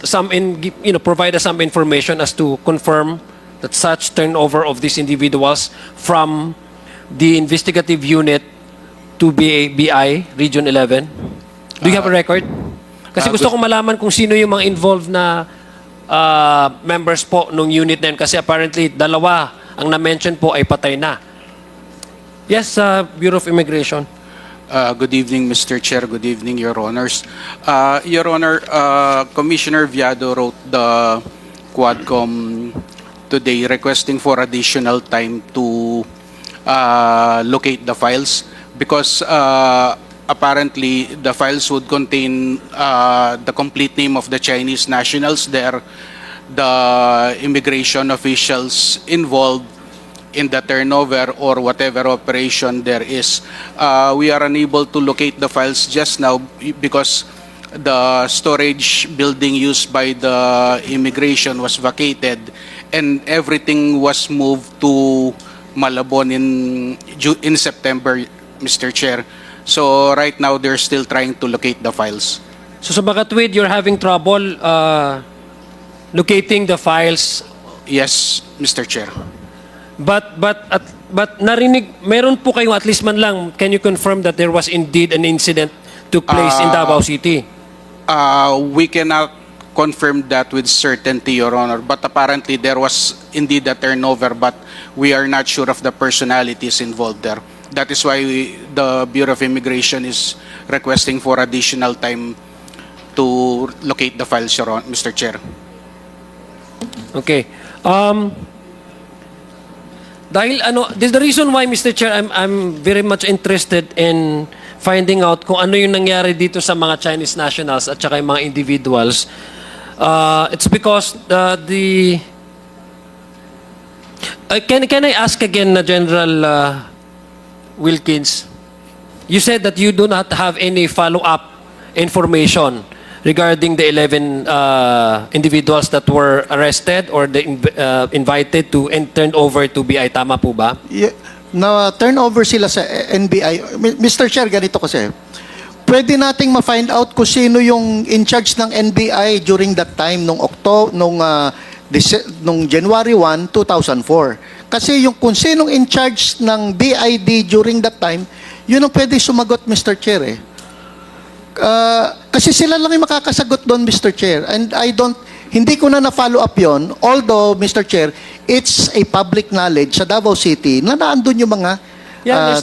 provide us some information as to confirm that such turnover of these individuals from the investigative unit to BI, Region 11? Do you have a record? Kasi gusto kong malaman kung sino yung mga involved na members po nung unit na yun. Kasi apparently, 2 ang na-mention po ay patay na. Yes, Bureau of Immigration. Good evening, Mr. Chair. Good evening, Your Honors. Your Honor, Commissioner Viado wrote the Quadcom today requesting for additional time to locate the files because apparently the files would contain the complete name of the Chinese nationals there, the immigration officials involved in the turnover or whatever operation there is. We are unable to locate the files just now because the storage building used by the immigration was vacated and everything was moved to Malabon in September, Mr. Chair. So right now they're still trying to locate the files. So sa Bakatwid, you're having trouble locating the files. Yes, Mr. Chair. But narinig, meron po kayong at least man lang, can you confirm that there was indeed an incident took place in Davao City? We cannot confirm that with certainty, Your Honor, but apparently there was indeed a turnover, but we are not sure of the personalities involved there. That is why the Bureau of Immigration is requesting for additional time to locate the files, Your Honor, Mr. Chair. Okay. Dahil this is the reason why, Mr. Chair, I'm very much interested in finding out kung ano yung nangyari dito sa mga Chinese nationals at saka yung mga individuals. It's because can I ask again, General Wilkins? You said that you do not have any follow-up information regarding the 11 individuals that were arrested or invited to and turned over to BI. Tama po ba? Yeah, na turnover sila sa NBI. Mr. Chair, ganito kasi. Pwede nating ma-find out kung sino yung in charge ng NBI during that time nung January 1, 2004. Kasi yung kung sinong in charge ng BID during that time, yun ang pwede sumagot, Mr. Chair eh. Kasi sila lang yung makakasagot doon, Mr. Chair. And hindi ko na na-follow up yon. Although, Mr. Chair, it's a public knowledge sa Davao City na naandun yung mga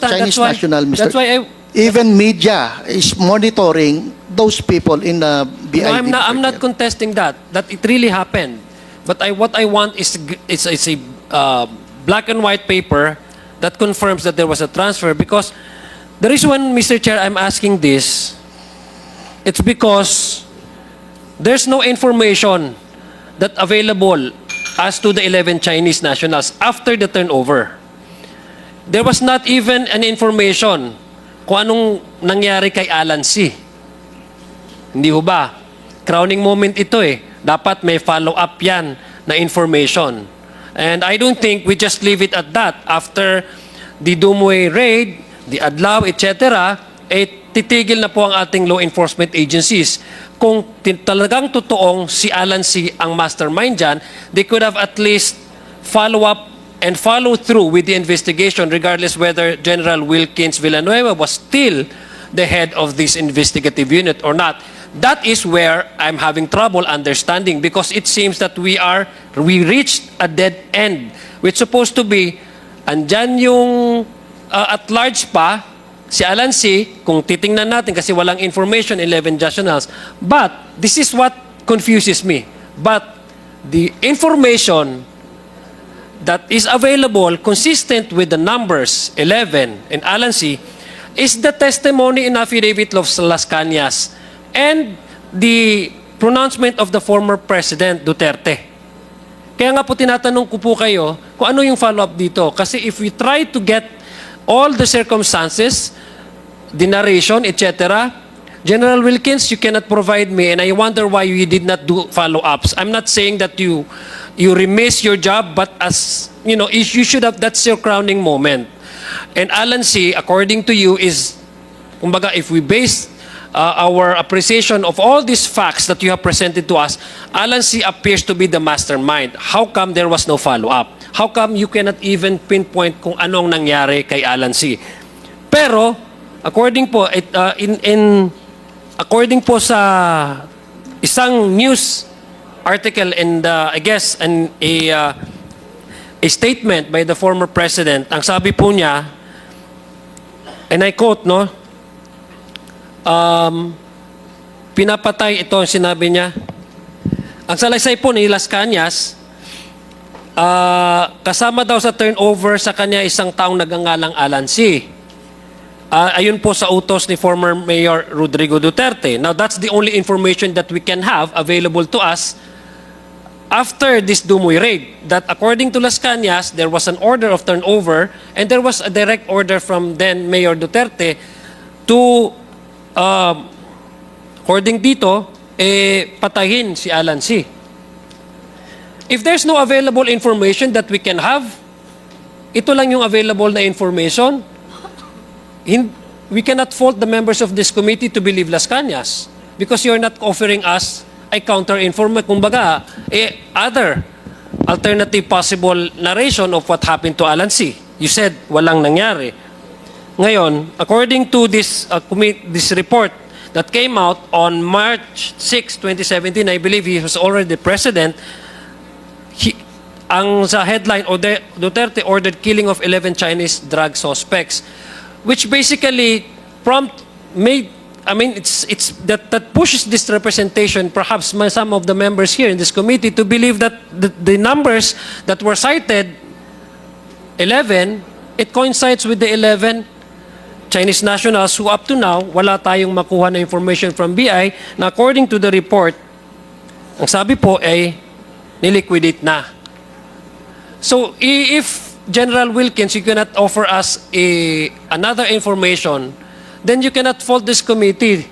Chinese national, Mr. That's why even media is monitoring those people in the BID. No, I'm not contesting that it really happened. But what I want is it's a black and white paper that confirms that there was a transfer. Because the reason, Mr. Chair, I'm asking this, it's because there's no information that available as to the 11 Chinese nationals after the turnover. There was not even an information kung anong nangyari kay Alan C. Hindi ho ba? Crowning moment ito eh. Dapat may follow-up yan na information. And I don't think we just leave it at that. After the Dumoy raid, the Adlaw, etc., titigil na po ang ating law enforcement agencies. Kung talagang totoong si Alan C. ang mastermind dyan, they could have at least follow up and follow through with the investigation regardless whether General Wilkins Villanueva was still the head of this investigative unit or not. That is where I'm having trouble understanding because it seems that we reached a dead end. Which supposed to be, andyan yung at large pa, si Alan C., kung titingnan natin kasi walang information, 11 nationals. But this is what confuses me. But the information that is available consistent with the numbers 11 and Alan C. is the testimony in affidavit of Las Cañas and the pronouncement of the former President Duterte. Kaya nga po tinatanong ko po kayo kung ano yung follow-up dito. Kasi if we try to get all the circumstances, the narration, etc., General Wilkins, you cannot provide me, and I wonder why you did not do follow-ups. I'm not saying that you remiss your job, but as you know, you should have. That's your crowning moment. And Alan C., according to you, is, kumbaga, if we base our appreciation of all these facts that you have presented to us, Alan C. appears to be the mastermind. How come there was no follow-up? How come you cannot even pinpoint kung anong nangyari kay Alan C.? Pero, according po, according po sa isang news article and I guess a statement by the former president, ang sabi po niya, and I quote, no, pinapatay ito ang sinabi niya. Ang salaysay po ni Las Cañas, kasama daw sa turnover sa kanya isang taong nagangalang Alan C. Ayun po sa utos ni former Mayor Rodrigo Duterte. Now, that's the only information that we can have available to us after this Dumoy raid. That according to Las Cañas, there was an order of turnover and there was a direct order from then Mayor Duterte to, according dito, patayin si Alan C. If there's no available information that we can have, ito lang yung available na information, we cannot fault the members of this committee to believe Las Cañas because you're not offering us a counter-information, kumbaga, other alternative possible narration of what happened to Alan C. You said walang nangyari. Ngayon, according to this report that came out on March 6, 2017, I believe he was already president, ang sa headline, Duterte ordered killing of 11 Chinese drug suspects, which basically it's that pushes this representation, perhaps some of the members here in this committee, to believe that the numbers that were cited, 11, it coincides with the 11 Chinese nationals who up to now, wala tayong makuha na information from BI na according to the report, ang sabi po ay niliquidate na. So if General Wilkins, you cannot offer us another information, then you cannot fault this committee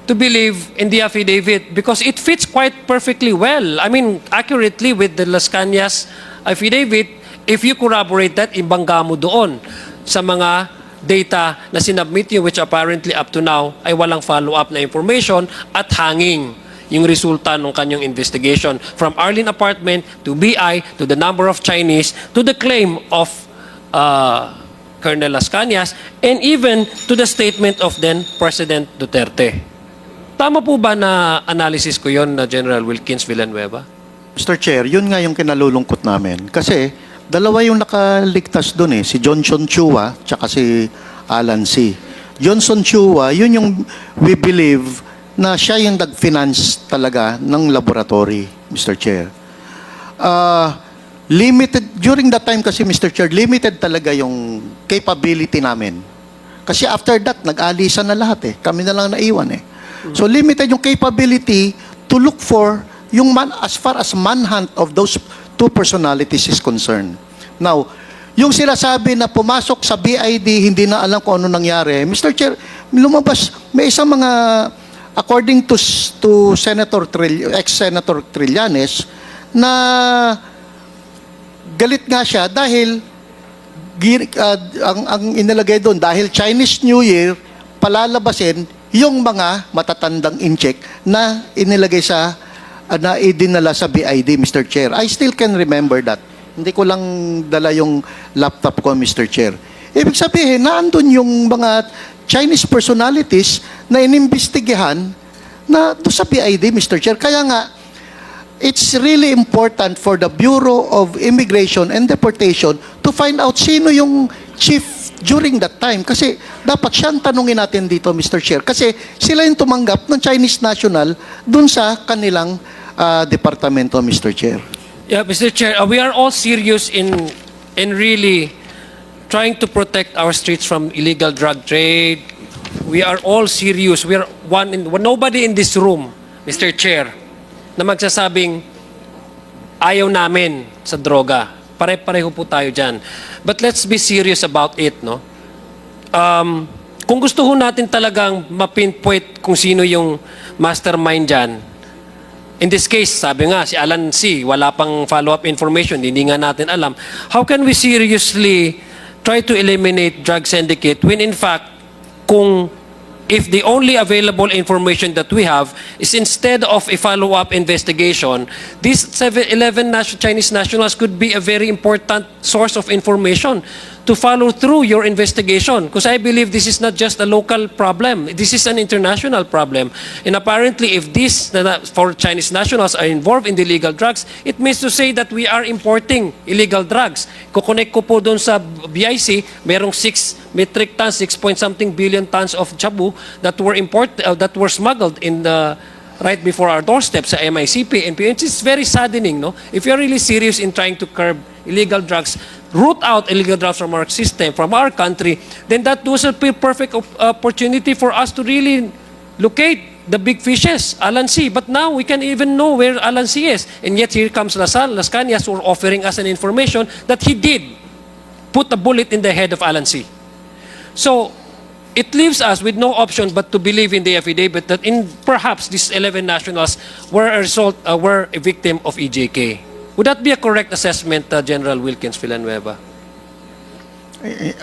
to believe in the affidavit because it fits quite perfectly well. I mean, accurately with the Las Cañas affidavit. If you corroborate that, ibangga mo doon sa mga data na sinubmit nyo, which apparently up to now ay walang follow-up na information at hanging yung resulta ng kanyang investigation from Arlene apartment to BI to the number of Chinese to the claim of Colonel Las Cañas and even to the statement of then President Duterte. Tama po ba na analysis ko yon na General Wilkins Villanueva? Mr. Chair, yun nga yung kinalulungkot namin. Kasi dalawa yung nakaligtas doon si Johnson Chua tsaka si Alan C. Johnson Chua, yun yung we believe na siya yung nag-finance talaga ng laboratory, Mr. Chair. Limited, during that time kasi, Mr. Chair, limited talaga yung capability namin. Kasi after that, nag-alisan na lahat Kami na lang naiwan So limited yung capability to look for yung as far as manhunt of those two personalities is concerned. Now, yung sila sabi na pumasok sa BID, hindi na alam kung ano nangyari. Mr. Chair, lumabas, may isang mga according to ex-Senator Trillanes, na galit nga siya dahil ang inilagay doon, dahil Chinese New Year, palalabasin yung mga matatandang incheck na inilagay na idinala sa BID, Mr. Chair. I still can remember that. Hindi ko lang dala yung laptop ko, Mr. Chair. Ibig sabihin, naandun yung mga Chinese personalities na inimbestigahan na doon sa PID, Mr. Chair. Kaya nga, it's really important for the Bureau of Immigration and Deportation to find out sino yung chief during that time. Kasi dapat siyang tanungin natin dito, Mr. Chair. Kasi sila yung tumanggap ng Chinese national doon sa kanilang departamento, Mr. Chair. Yeah, Mr. Chair, we are all serious in really trying to protect our streets from illegal drug trade. We are all serious. We are nobody in this room, Mr. Chair, na magsasabing ayaw namin sa droga. Pare-pareho po tayo dyan. But let's be serious about it, no? Kung gusto ho natin talagang mapinpoint kung sino yung mastermind dyan, in this case, sabi nga, si Alan C., wala pang follow-up information, hindi nga natin alam. How can we seriously try to eliminate drug syndicate when in fact, if the only available information that we have is instead of a follow-up investigation, these 11 Chinese nationals could be a very important source of information to follow through your investigation. Because I believe this is not just a local problem. This is an international problem. And apparently, if these 4 Chinese nationals are involved in the illegal drugs, it means to say that we are importing illegal drugs. Kukonek ko po doon sa BIC, merong 6 metric tons, 6 point something billion tons of chabu that were smuggled in the right before our doorstep sa MICP and PNC. It's very saddening, no? If you're really serious in trying to curb illegal drugs, root out illegal drugs from our system, from our country, then that was a perfect opportunity for us to really locate the big fishes, Alan C. But now we can even know where Alan C is. And yet here comes Las Cañas who are offering us an information that he did put a bullet in the head of Alan C. So it leaves us with no option but to believe in the affidavit that perhaps these 11 nationals were were a victim of EJK. Would that be a correct assessment, General Wilkins Villanueva?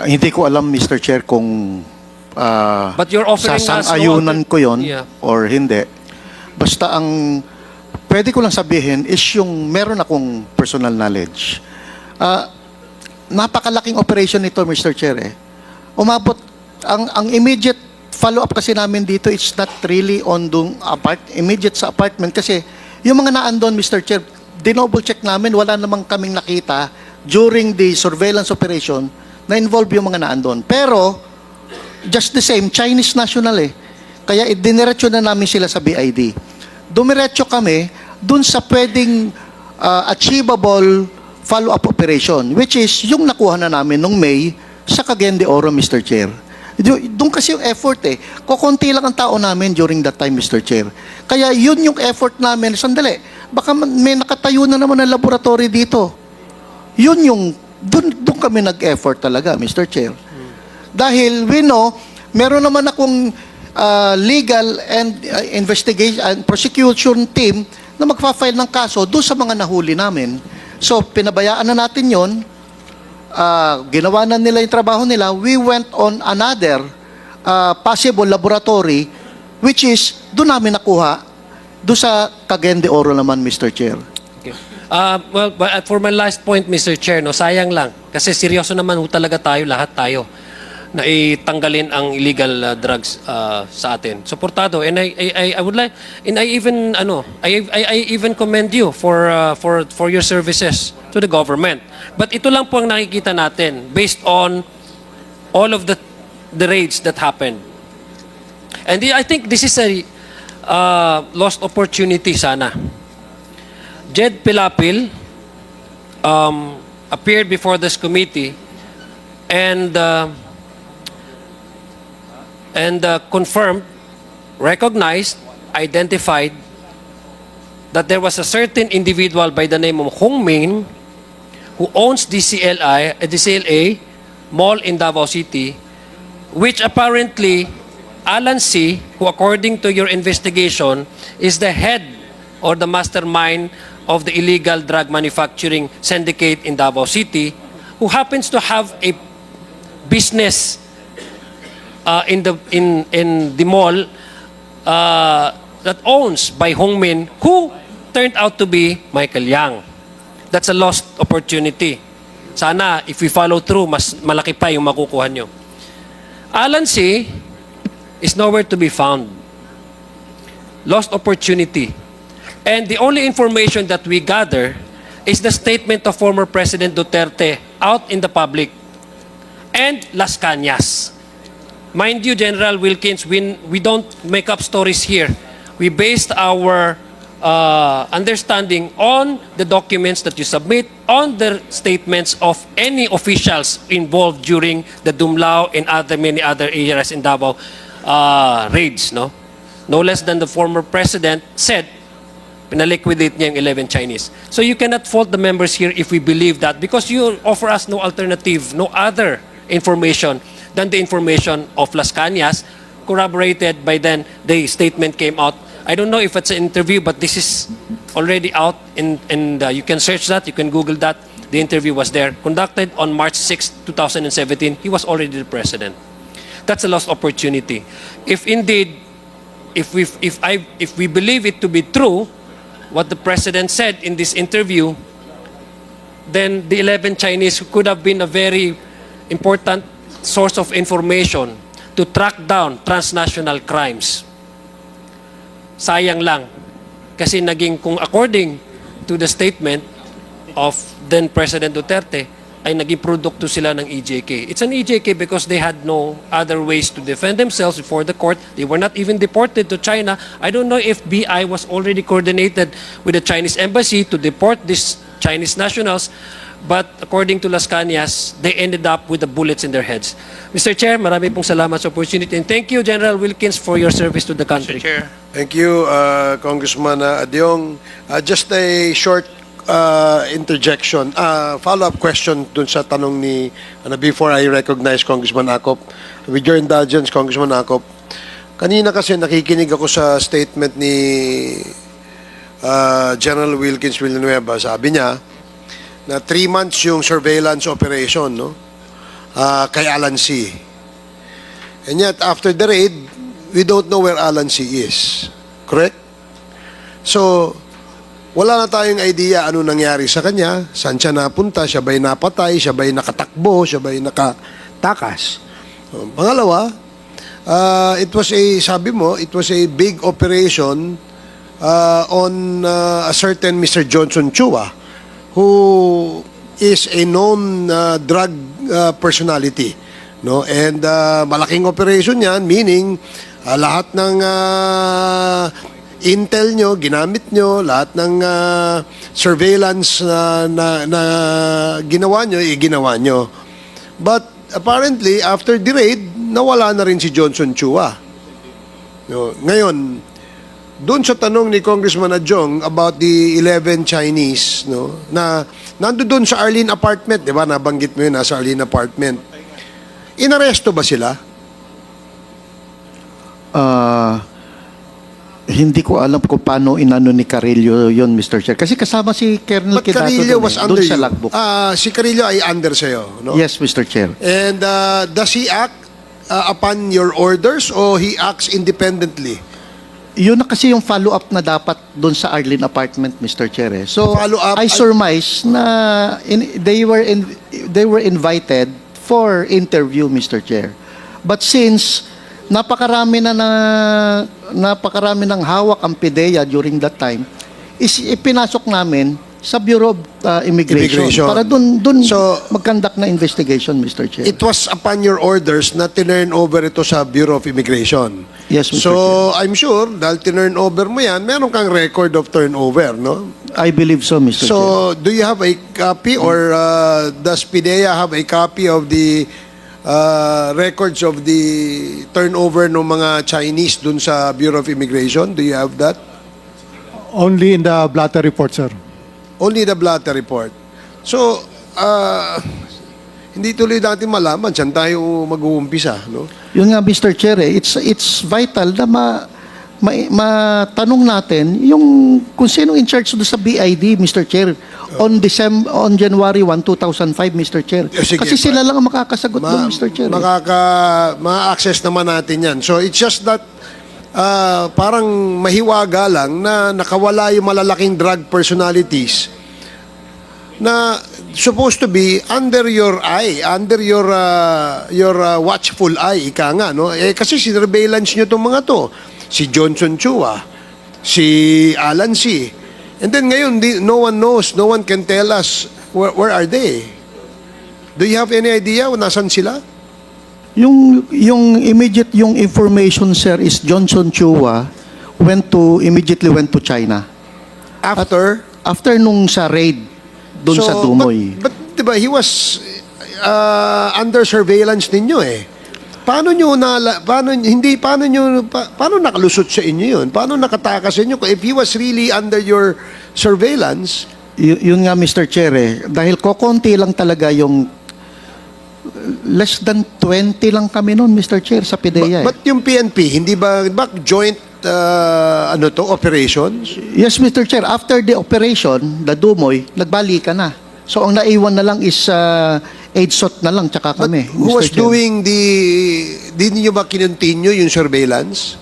Hindi ko alam, Mr. Chair, kung But you're offering us sasang-ayunan ko yon Yeah. or hindi. Basta ang pwede ko lang sabihin is yung meron akong personal knowledge. Napakalaking operation nito, Mr. Chair. Umabot, ang immediate follow-up kasi namin dito, it's not really on immediate sa apartment kasi yung mga naandun, Mr. Chair, dinoble check namin, wala namang kaming nakita during the surveillance operation na involve yung mga naandun. Pero, just the same, Chinese national Kaya diniretso na namin sila sa BID. Dumiretso kami dun sa pwedeng achievable follow-up operation, which is yung nakuha na namin nung May sa Cagayan de Oro, Mr. Chair. Doon kasi yung effort Kukunti lang ang tao namin during that time, Mr. Chair. Kaya yun yung effort namin. Sandali, baka may nakatayo na naman ng laboratory dito. Yun yung, doon kami nag-effort talaga, Mr. Chair. Dahil we know, meron naman akong legal and investigation and prosecution team na magfa-file ng kaso doon sa mga nahuli namin. So, pinabayaan na natin yon. Ginawa na nila yung trabaho nila. We went on another possible laboratory, which is doon namin nakuha doon sa Cagayan de Oro naman, Mr. Chair. Okay. Well, but for my last point, Mr. Chair, sayang lang. Kasi seryoso naman talaga tayo, lahat tayo, na itanggalin ang illegal drugs sa atin. Suportado. And I would like, and I even commend you for your services to the government. But ito lang po ang nakikita natin based on all of the raids that happened. And I think this is a lost opportunity sana. Jed Pilapil appeared before this committee and confirmed, recognized, identified that there was a certain individual by the name of Hong Min who owns DCLA mall in Davao City, which apparently Alan C., who according to your investigation is the head or the mastermind of the illegal drug manufacturing syndicate in Davao City, who happens to have a business in the mall that owns by Hong Min, who turned out to be Michael Yang. That's a lost opportunity. Sana, if we follow through, mas malaki pa yung makukuha nyo. Alan C. is nowhere to be found. Lost opportunity. And the only information that we gather is the statement of former President Duterte out in the public and Las Cañas. Mind you, General Wilkins, we don't make up stories here. We based our understanding on the documents that you submit, on the statements of any officials involved during the Dumlao and many other areas in Davao raids. No less than the former president said, pinaliquidate niya yung 11 Chinese. So you cannot fault the members here if we believe that, because you offer us no alternative, no other information than the information of Las Cañas, corroborated by then the statement came out. I don't know if it's an interview, but this is already out, and you can search that, you can Google that. The interview was there, conducted on March 6, 2017. He was already the president. That's a lost opportunity. If indeed, if we believe it to be true, what the president said in this interview, then the 11 Chinese could have been a very important source of information to track down transnational crimes. Sayang lang. Kasi kung according to the statement of then President Duterte, ay naging produkto sila ng EJK. It's an EJK because they had no other ways to defend themselves before the court. They were not even deported to China. I don't know if BI was already coordinated with the Chinese embassy to deport these Chinese nationals. But according to Las Cañas, they ended up with the bullets in their heads. Mr. Chair, marami pong salamat sa opportunity. And thank you, General Wilkins, for your service to the country. Chair. Thank you, Congressman Adiong. Just a short interjection, follow-up question dun sa tanong ni, before I recognize Congressman Acop. With your indulgence, Congressman Acop, kanina kasi nakikinig ako sa statement ni General Wilkins Villanueva. Sabi niya na 3 months yung surveillance operation, no? Kay Alan C. And yet, after the raid, we don't know where Alan C is. Correct? So, wala na tayong idea ano nangyari sa kanya, saan siya napunta, siya ba'y napatay, siya ba'y nakatakbo, siya ba'y nakatakas. Pangalawa, it was a big operation on a certain Mr. Johnson Chua, who is a known drug personality, no? And malaking operation 'yan, meaning lahat ng intel nyo, ginamit nyo, lahat ng surveillance na ginawa nyo. But apparently, after the raid, nawala na rin si Johnson Chua. No? Ngayon, doon sa tanong ni Congressman Adiong about the 11 Chinese, no, na nandoon sa Arlene apartment, di ba? Nabanggit mo yun, nasa Arlene apartment. Inaresto ba sila? Hindi ko alam kung paano inano ni Carillo yon, Mr. Chair. Kasi kasama si Colonel But Quedato Carillo was under doon sa you. logbook. Si Carillo ay under sa'yo, no? Yes, Mr. Chair. And does he act upon your orders or he acts independently? Yun na kasi yung follow-up na dapat doon sa Arlene apartment, Mr. Chair. So, Follow-up, I surmise na they were invited for interview, Mr. Chair. But since napakarami ng hawak ang PIDEA during that time, ipinasok namin sa Bureau of Immigration para doon So, mag-conduct na investigation, Mr. Chair. It was upon your orders na tinurn over ito sa Bureau of Immigration. Yes, Mr. So, Chair. I'm sure, dahil tinurn over mo yan, meron kang record of turnover, no? I believe so, Mr. Chair. So, do you have a copy or does PIDEA have a copy of the records of the turnover ng mga Chinese dun sa Bureau of Immigration? Do you have that? Only in the Blatter report, sir. Only the Blatter report. So, hindi tuloy natin malaman. Saan tayo mag-uumpisa, no? Yun nga, Mr. Chair, it's vital na matanong natin yung kung sino in charge doon sa BID, Mr. Chair, on January 1, 2005, Mr. Chair. Sige, Kasi sila lang ang makakasagot doon, Mr. Chair. Ma-access naman natin yan. So, it's just that parang mahiwaga lang na nakawala yung malalaking drug personalities na supposed to be under your eye, under your watchful eye, ika nga, no? Kasi surveillance nyo itong mga to. Si Johnson Chua, si Alan C. And then ngayon, no one knows, no one can tell us where are they. Do you have any idea kung nasan sila? Yung immediate yung information, sir, is Johnson Chua immediately went to China. After nung sa raid doon sa Dumoy. But diba, he was under surveillance ninyo eh. Paano nakalusot sa inyo yun? Paano nakatakas sa inyo? If he was really under your surveillance? Yun nga, Mr. Chair, dahil kokonti lang talaga yung less than 20 lang kami noon, Mr. Chair, sa PIDEA. But yung PNP, hindi ba joint operations? Yes, Mr. Chair. After the operation, the Dumoy, nagbalikan na. So, ang naiwan na lang is AIDSOT na lang, tsaka kami. But who was Mr. Chair. doing di niyo ba kinontinue yung surveillance?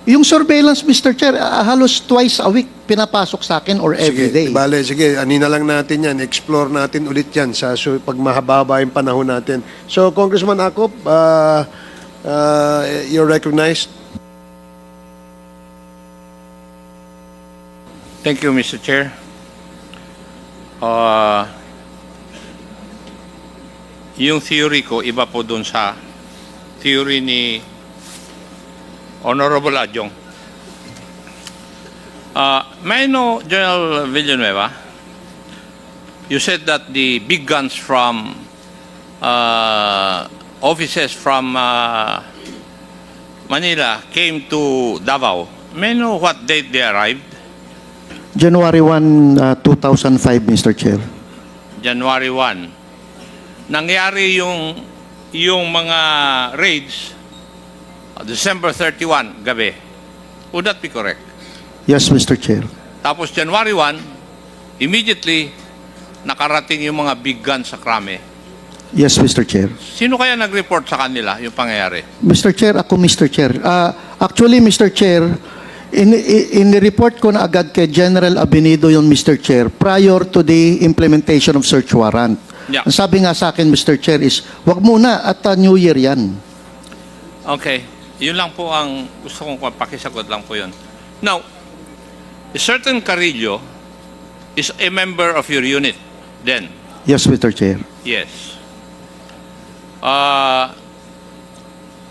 Yung surveillance, Mr. Chair, halos twice a week pinapasok sa akin or every day. Sige, anina lang natin yan. Explore natin ulit yan pag mahaba yung panahon natin. So, Congressman Acop, you're recognized. Thank you, Mr. Chair. Yung theory ko, iba po dun sa theory ni Honorable Adiong. May I know, General Villanueva, you said that the big guns from offices from Manila came to Davao. May I know what date they arrived? January 1, 2005, Mr. Chair. January 1. Nangyari yung mga raids December 31 gabi. Would that be correct? Yes, Mr. Chair. Tapos January 1, immediately nakarating yung mga big guns sa Krame. Yes, Mr. Chair. Sino kaya nag-report sa kanila yung pangyayari? Mr. Chair, ako, Mr. Chair. Actually, Mr. Chair, in-report ko na agad kay General Abinido yung Mr. Chair prior to the implementation of search warrant. Yeah. Ang sabi nga sa akin, Mr. Chair, is wag muna at New Year yan. Okay. Yun lang po ang gusto kong pakisagot lang po yun. Now, a certain Carillo is a member of your unit then. Yes, Mr. Chair. Yes.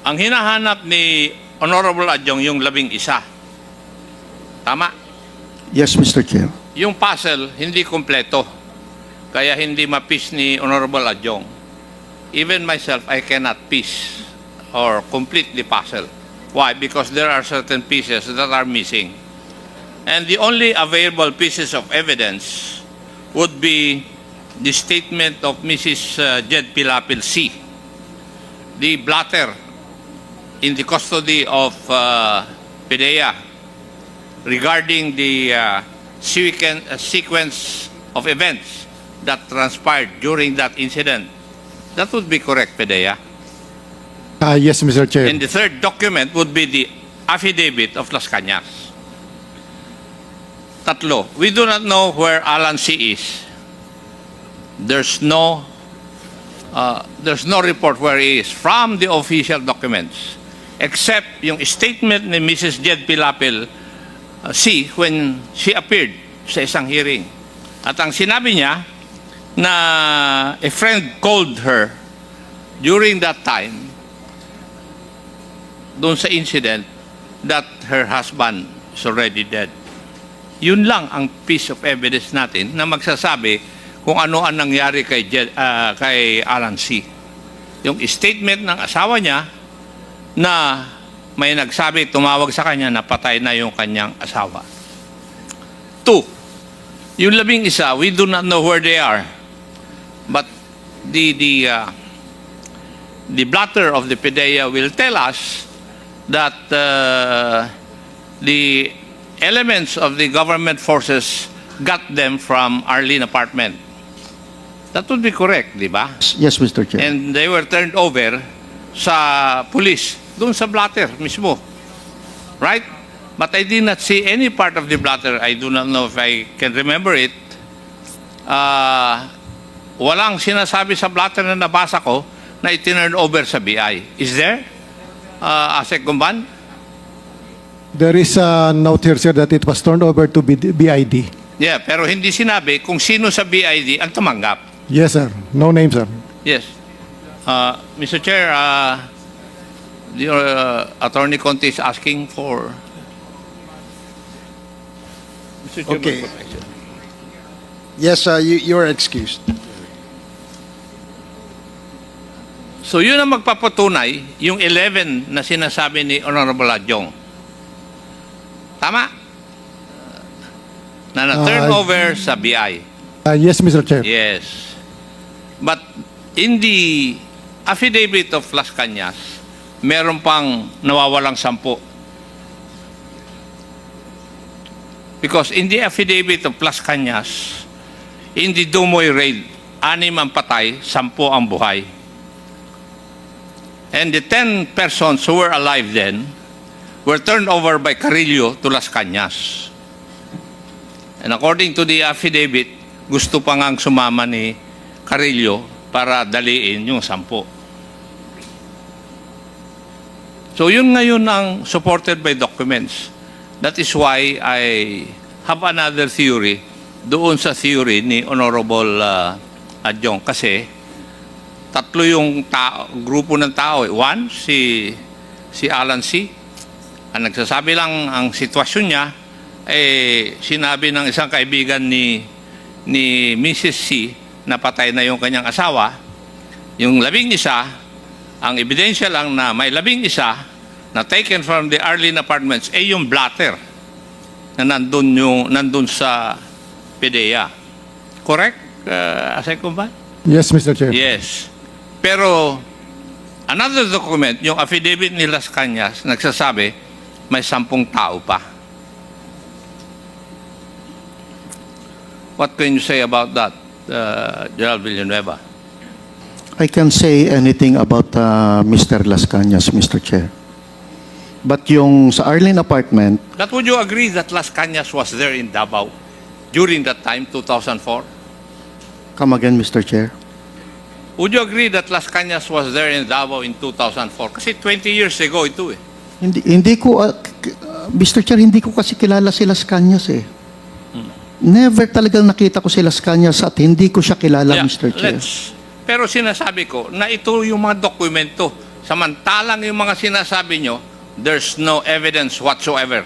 Ang hinahanap ni Honorable Adiong yung 11. Tama? Yes, Mr. Chair. Yung puzzle hindi kompleto. Kaya hindi ma-piece ni Honorable Adiong. Even myself, I cannot piece or complete the puzzle. Why? Because there are certain pieces that are missing. And the only available pieces of evidence would be the statement of Mrs. Jed Pilapil C., the blatter in the custody of PDEA regarding the sequence of events that transpired during that incident. That would be correct, PDEA. Yes, Mr. Chair. And the third document would be the affidavit of Las Cañas. Tatlo, we do not know where Alan C. is. There's no report where he is from the official documents, except yung statement ni Mrs. Jed Pilapil C. when she appeared sa isang hearing. At ang sinabi niya na a friend called her during that time doon sa incident that her husband is already dead. Yun lang ang piece of evidence natin na magsasabi kung ano ang nangyari kay Alan C. Yung statement ng asawa niya na may nagsabi, tumawag sa kanya na patay na yung kanyang asawa. 2, yung 11, we do not know where they are. But the blatter of the PDEA will tell us that the elements of the government forces got them from Arlene apartment. That would be correct, di ba? Yes, Mr. Chair. And they were turned over sa police, doon sa blatter mismo. Right? But I did not see any part of the blatter. I do not know if I can remember it. Walang sinasabi sa blatter na nabasa ko na itinurn over sa BI. Is there? Asek Gumban? There is a note here, sir, that it was turned over to BID. Yeah, pero hindi sinabi kung sino sa BID ang tumanggap. Yes, sir. No name, sir. Yes. Mr. Chair, the Attorney Conte is asking for... Mr. Chair, Okay. Yes, you are excused. So yun ang magpapatunay, yung 11 na sinasabi ni Honorable Adiong. Tama? Na na-turn over sa BI. Yes, Mr. Chair. Yes. But in the affidavit of Las Cañas, meron pang nawawalang 10. Because in the affidavit of Las Cañas, in the Dumoy raid, 6 ang patay, 10 ang buhay. And the 10 persons who were alive then were turned over by Carillo to Las Cañas. And according to the affidavit, gusto pa ngang sumama ni Carillo para daliin yung 10. So yun ngayon ang supported by documents. That is why I have another theory doon sa theory ni Honorable Adiong. Kasi 3 yung grupo ng tao. 1, si Alan C. Ang nagsasabi lang ang sitwasyon niya, sinabi ng isang kaibigan ni ni Mrs. C, napatay na yung kanyang asawa. Yung 11, ang ebidensya lang na may 11 na taken from the Arlene Apartments ay yung blatter na nandun sa PDEA. Correct, Asay Kumban? Yes, Mr. Chair. Yes. Pero another document, yung affidavit ni Las Cañas, nagsasabi may 10 tao pa. What can you say about that, General Villanueva? I can say anything about Mr. Las Cañas, Mr. Chair. But yung sa Arlene Apartment, That would you agree that Las Cañas was there in Davao during that time, 2004? come again, Mr. Chair. Would you agree that Las Cañas was there in Davao in 2004? Kasi 20 years ago ito eh. Hindi ko, Mr. Chair, hindi ko kasi kilala si Las Cañas eh. Never talagang nakita ko si Las Cañas at hindi ko siya kilala, Yeah, Mr. Chair. Pero sinasabi ko na ito yung mga dokumento. Samantalang yung mga sinasabi nyo, there's no evidence whatsoever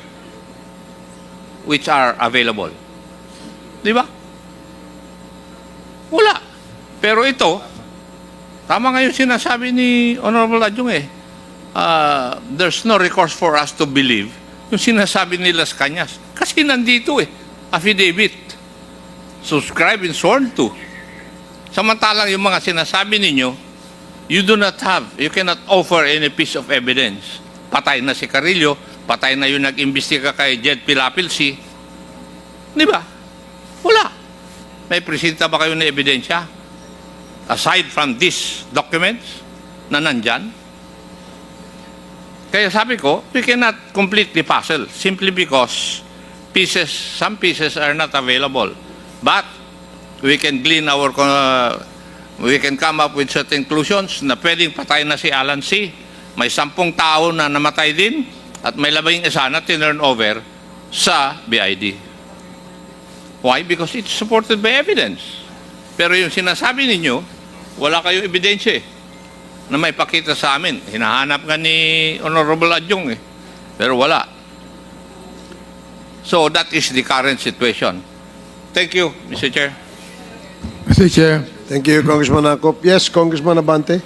which are available. Di ba? Wala. Pero ito, tama nga yung sinasabi ni Honorable Adiong eh. There's no recourse for us to believe yung sinasabi ni Las Cañas. Kasi nandito eh. Affidavit. Subscribe and sworn to. Samantalang yung mga sinasabi ninyo, you cannot offer any piece of evidence. Patay na si Carillo, patay na yung nag-imbestiga kay Jed Pilapilsi. Di ba? Wala. May presenta ba kayo na ebidensya? Aside from these documents na nandyan? Kaya sabi ko, we cannot complete the puzzle simply because some pieces are not available. But we can we can come up with certain conclusions na pwedeng patay na si Alan C. May 10 tao na namatay din at may 11 na tinurn over sa BID. Why? Because it's supported by evidence. Pero yung sinasabi ninyo, wala kayong ebidensya eh, na may pakita sa amin. Hinahanap nga ni Honorable Adiong eh. Pero wala. So that is the current situation. Thank you, Mr. Chair. Mr. Chair, Thank you, Congressman Akop. Yes, Congressman Abante.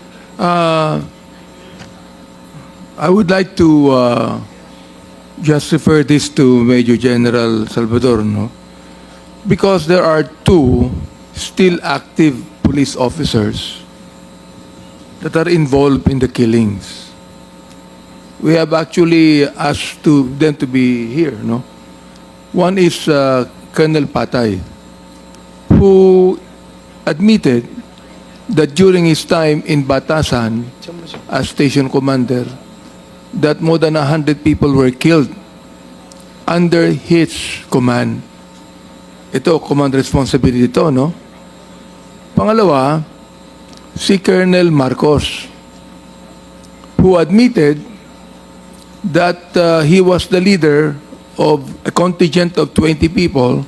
I would like to just refer this to Major General Salvador, no? Because there are 2 still active police officers that are involved in the killings. We have actually asked them to be here, no? One is Colonel Patay, who admitted that during his time in Batasan as station commander, that more than 100 people were killed under his command. Ito, command responsibility ito, no? Pangalawa, si Colonel Marcos, who admitted that he was the leader of a contingent of 20 people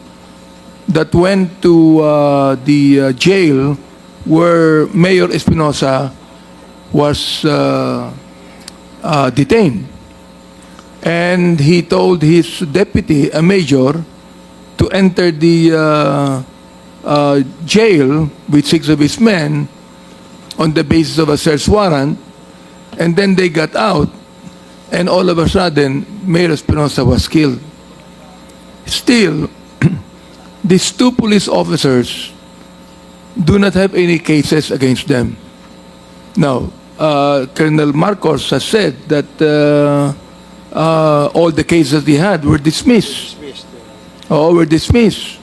that went to the jail where Mayor Espinosa was detained. And he told his deputy, a major, to enter the jail with 6 of his men on the basis of a search warrant, and then they got out, and all of a sudden, Mayor Espinosa was killed. Still, these 2 police officers do not have any cases against them. Now, Colonel Marcos has said that all the cases he had were dismissed. Were dismissed.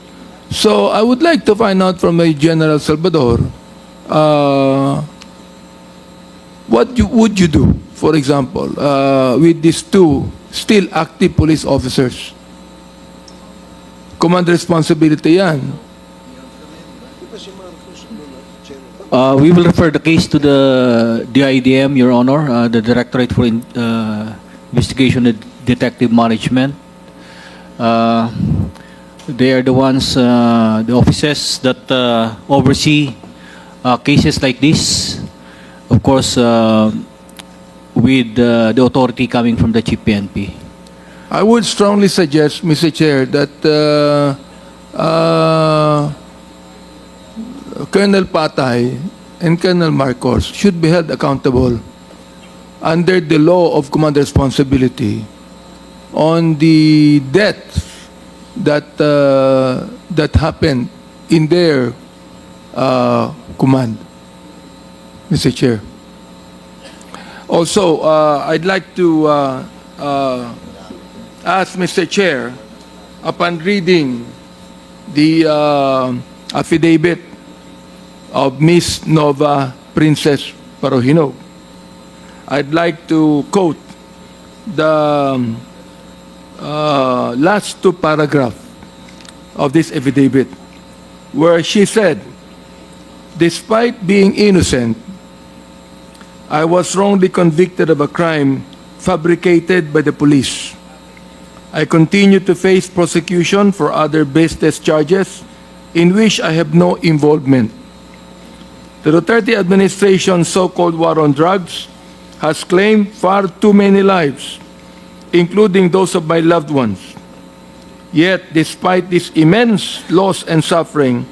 So I would like to find out from General Salvador, what would you do, for example, with these 2 still active police officers? Command responsibility yan. We will refer the case to the DIDM, Your Honor, the Directorate for Investigation and Detective Management. They are the ones, the offices that oversee cases like this. Of course, with the authority coming from the Chief PNP. I would strongly suggest, Mr. Chair, that Colonel Patay and Colonel Marcos should be held accountable under the law of command responsibility on the deaths that happened in their command, Mr. Chair. Also, I'd like to ask Mr. Chair, upon reading the affidavit of Miss Nova Princess Parohinog, I'd like to quote the last two paragraphs of this affidavit, where she said, "Despite being innocent, I was wrongly convicted of a crime fabricated by the police. I continue to face prosecution for other baseless charges in which I have no involvement. The Duterte administration's so-called war on drugs has claimed far too many lives, including those of my loved ones. Yet, despite this immense loss and suffering,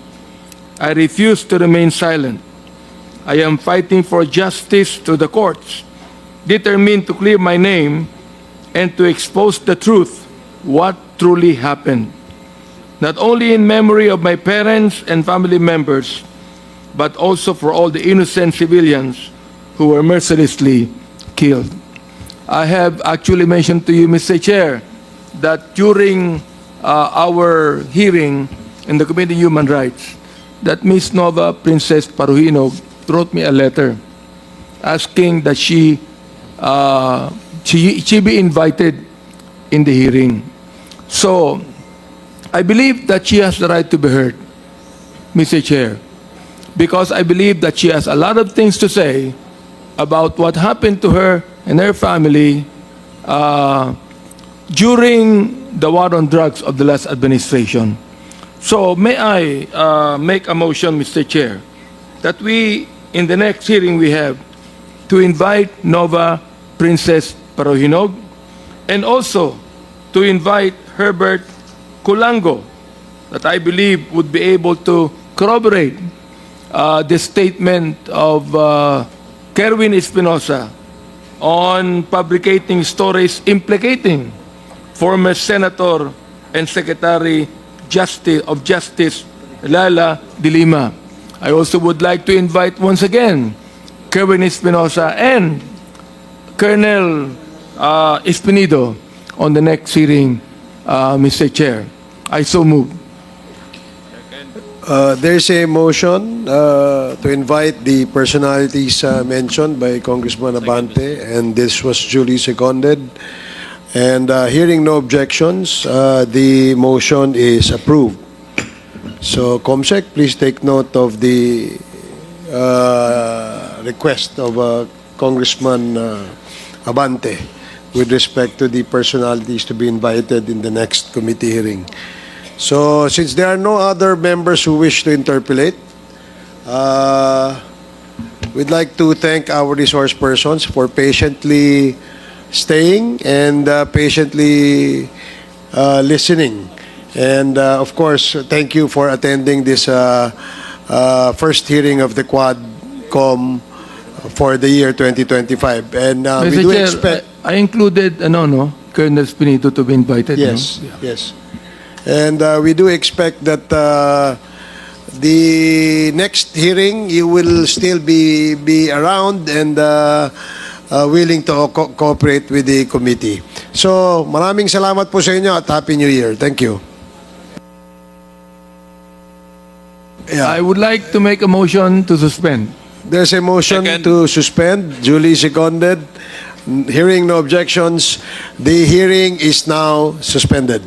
I refuse to remain silent. I am fighting for justice to the courts, determined to clear my name and to expose the truth, what truly happened, not only in memory of my parents and family members, but also for all the innocent civilians who were mercilessly killed." I have actually mentioned to you, Mr. Chair, that during our hearing in the Committee on Human Rights, that Ms. Nova Princess Parohinog wrote me a letter asking that she be invited in the hearing. So, I believe that she has the right to be heard, Mr. Chair, because I believe that she has a lot of things to say about what happened to her and her family during the war on drugs of the last administration. So may I make a motion, Mr. Chair, that we, in the next hearing we have, to invite Nova Princess Parohinog and also to invite Herbert Culango, that I believe would be able to corroborate the statement of Kerwin Espinosa on fabricating stories implicating former Senator and Secretary of Justice Lala de Lima. I also would like to invite once again Kerwin Espinosa and Colonel Espinido on the next hearing, Mr. Chair. I so move. There's a motion to invite the personalities mentioned by Congressman Abante, and this was duly seconded. And hearing no objections, the motion is approved. So, Comsec, please take note of the request of Congressman Abante with respect to the personalities to be invited in the next committee hearing. So, since there are no other members who wish to interpolate, we'd like to thank our resource persons for patiently staying and patiently listening. And of course, thank you for attending this first hearing of the Quadcom for the year 2025. And we Mr. do Chair, expect... I included Colonel Espinido to be invited. Yes, no? Yeah. yes. And we do expect that the next hearing, you will still be around and willing to cooperate with the committee. So, maraming salamat po sa inyo at Happy New Year. Thank you. Yeah. I would like to make a motion to suspend. There's a motion Second. to suspend, duly seconded. Hearing no objections, the hearing is now suspended.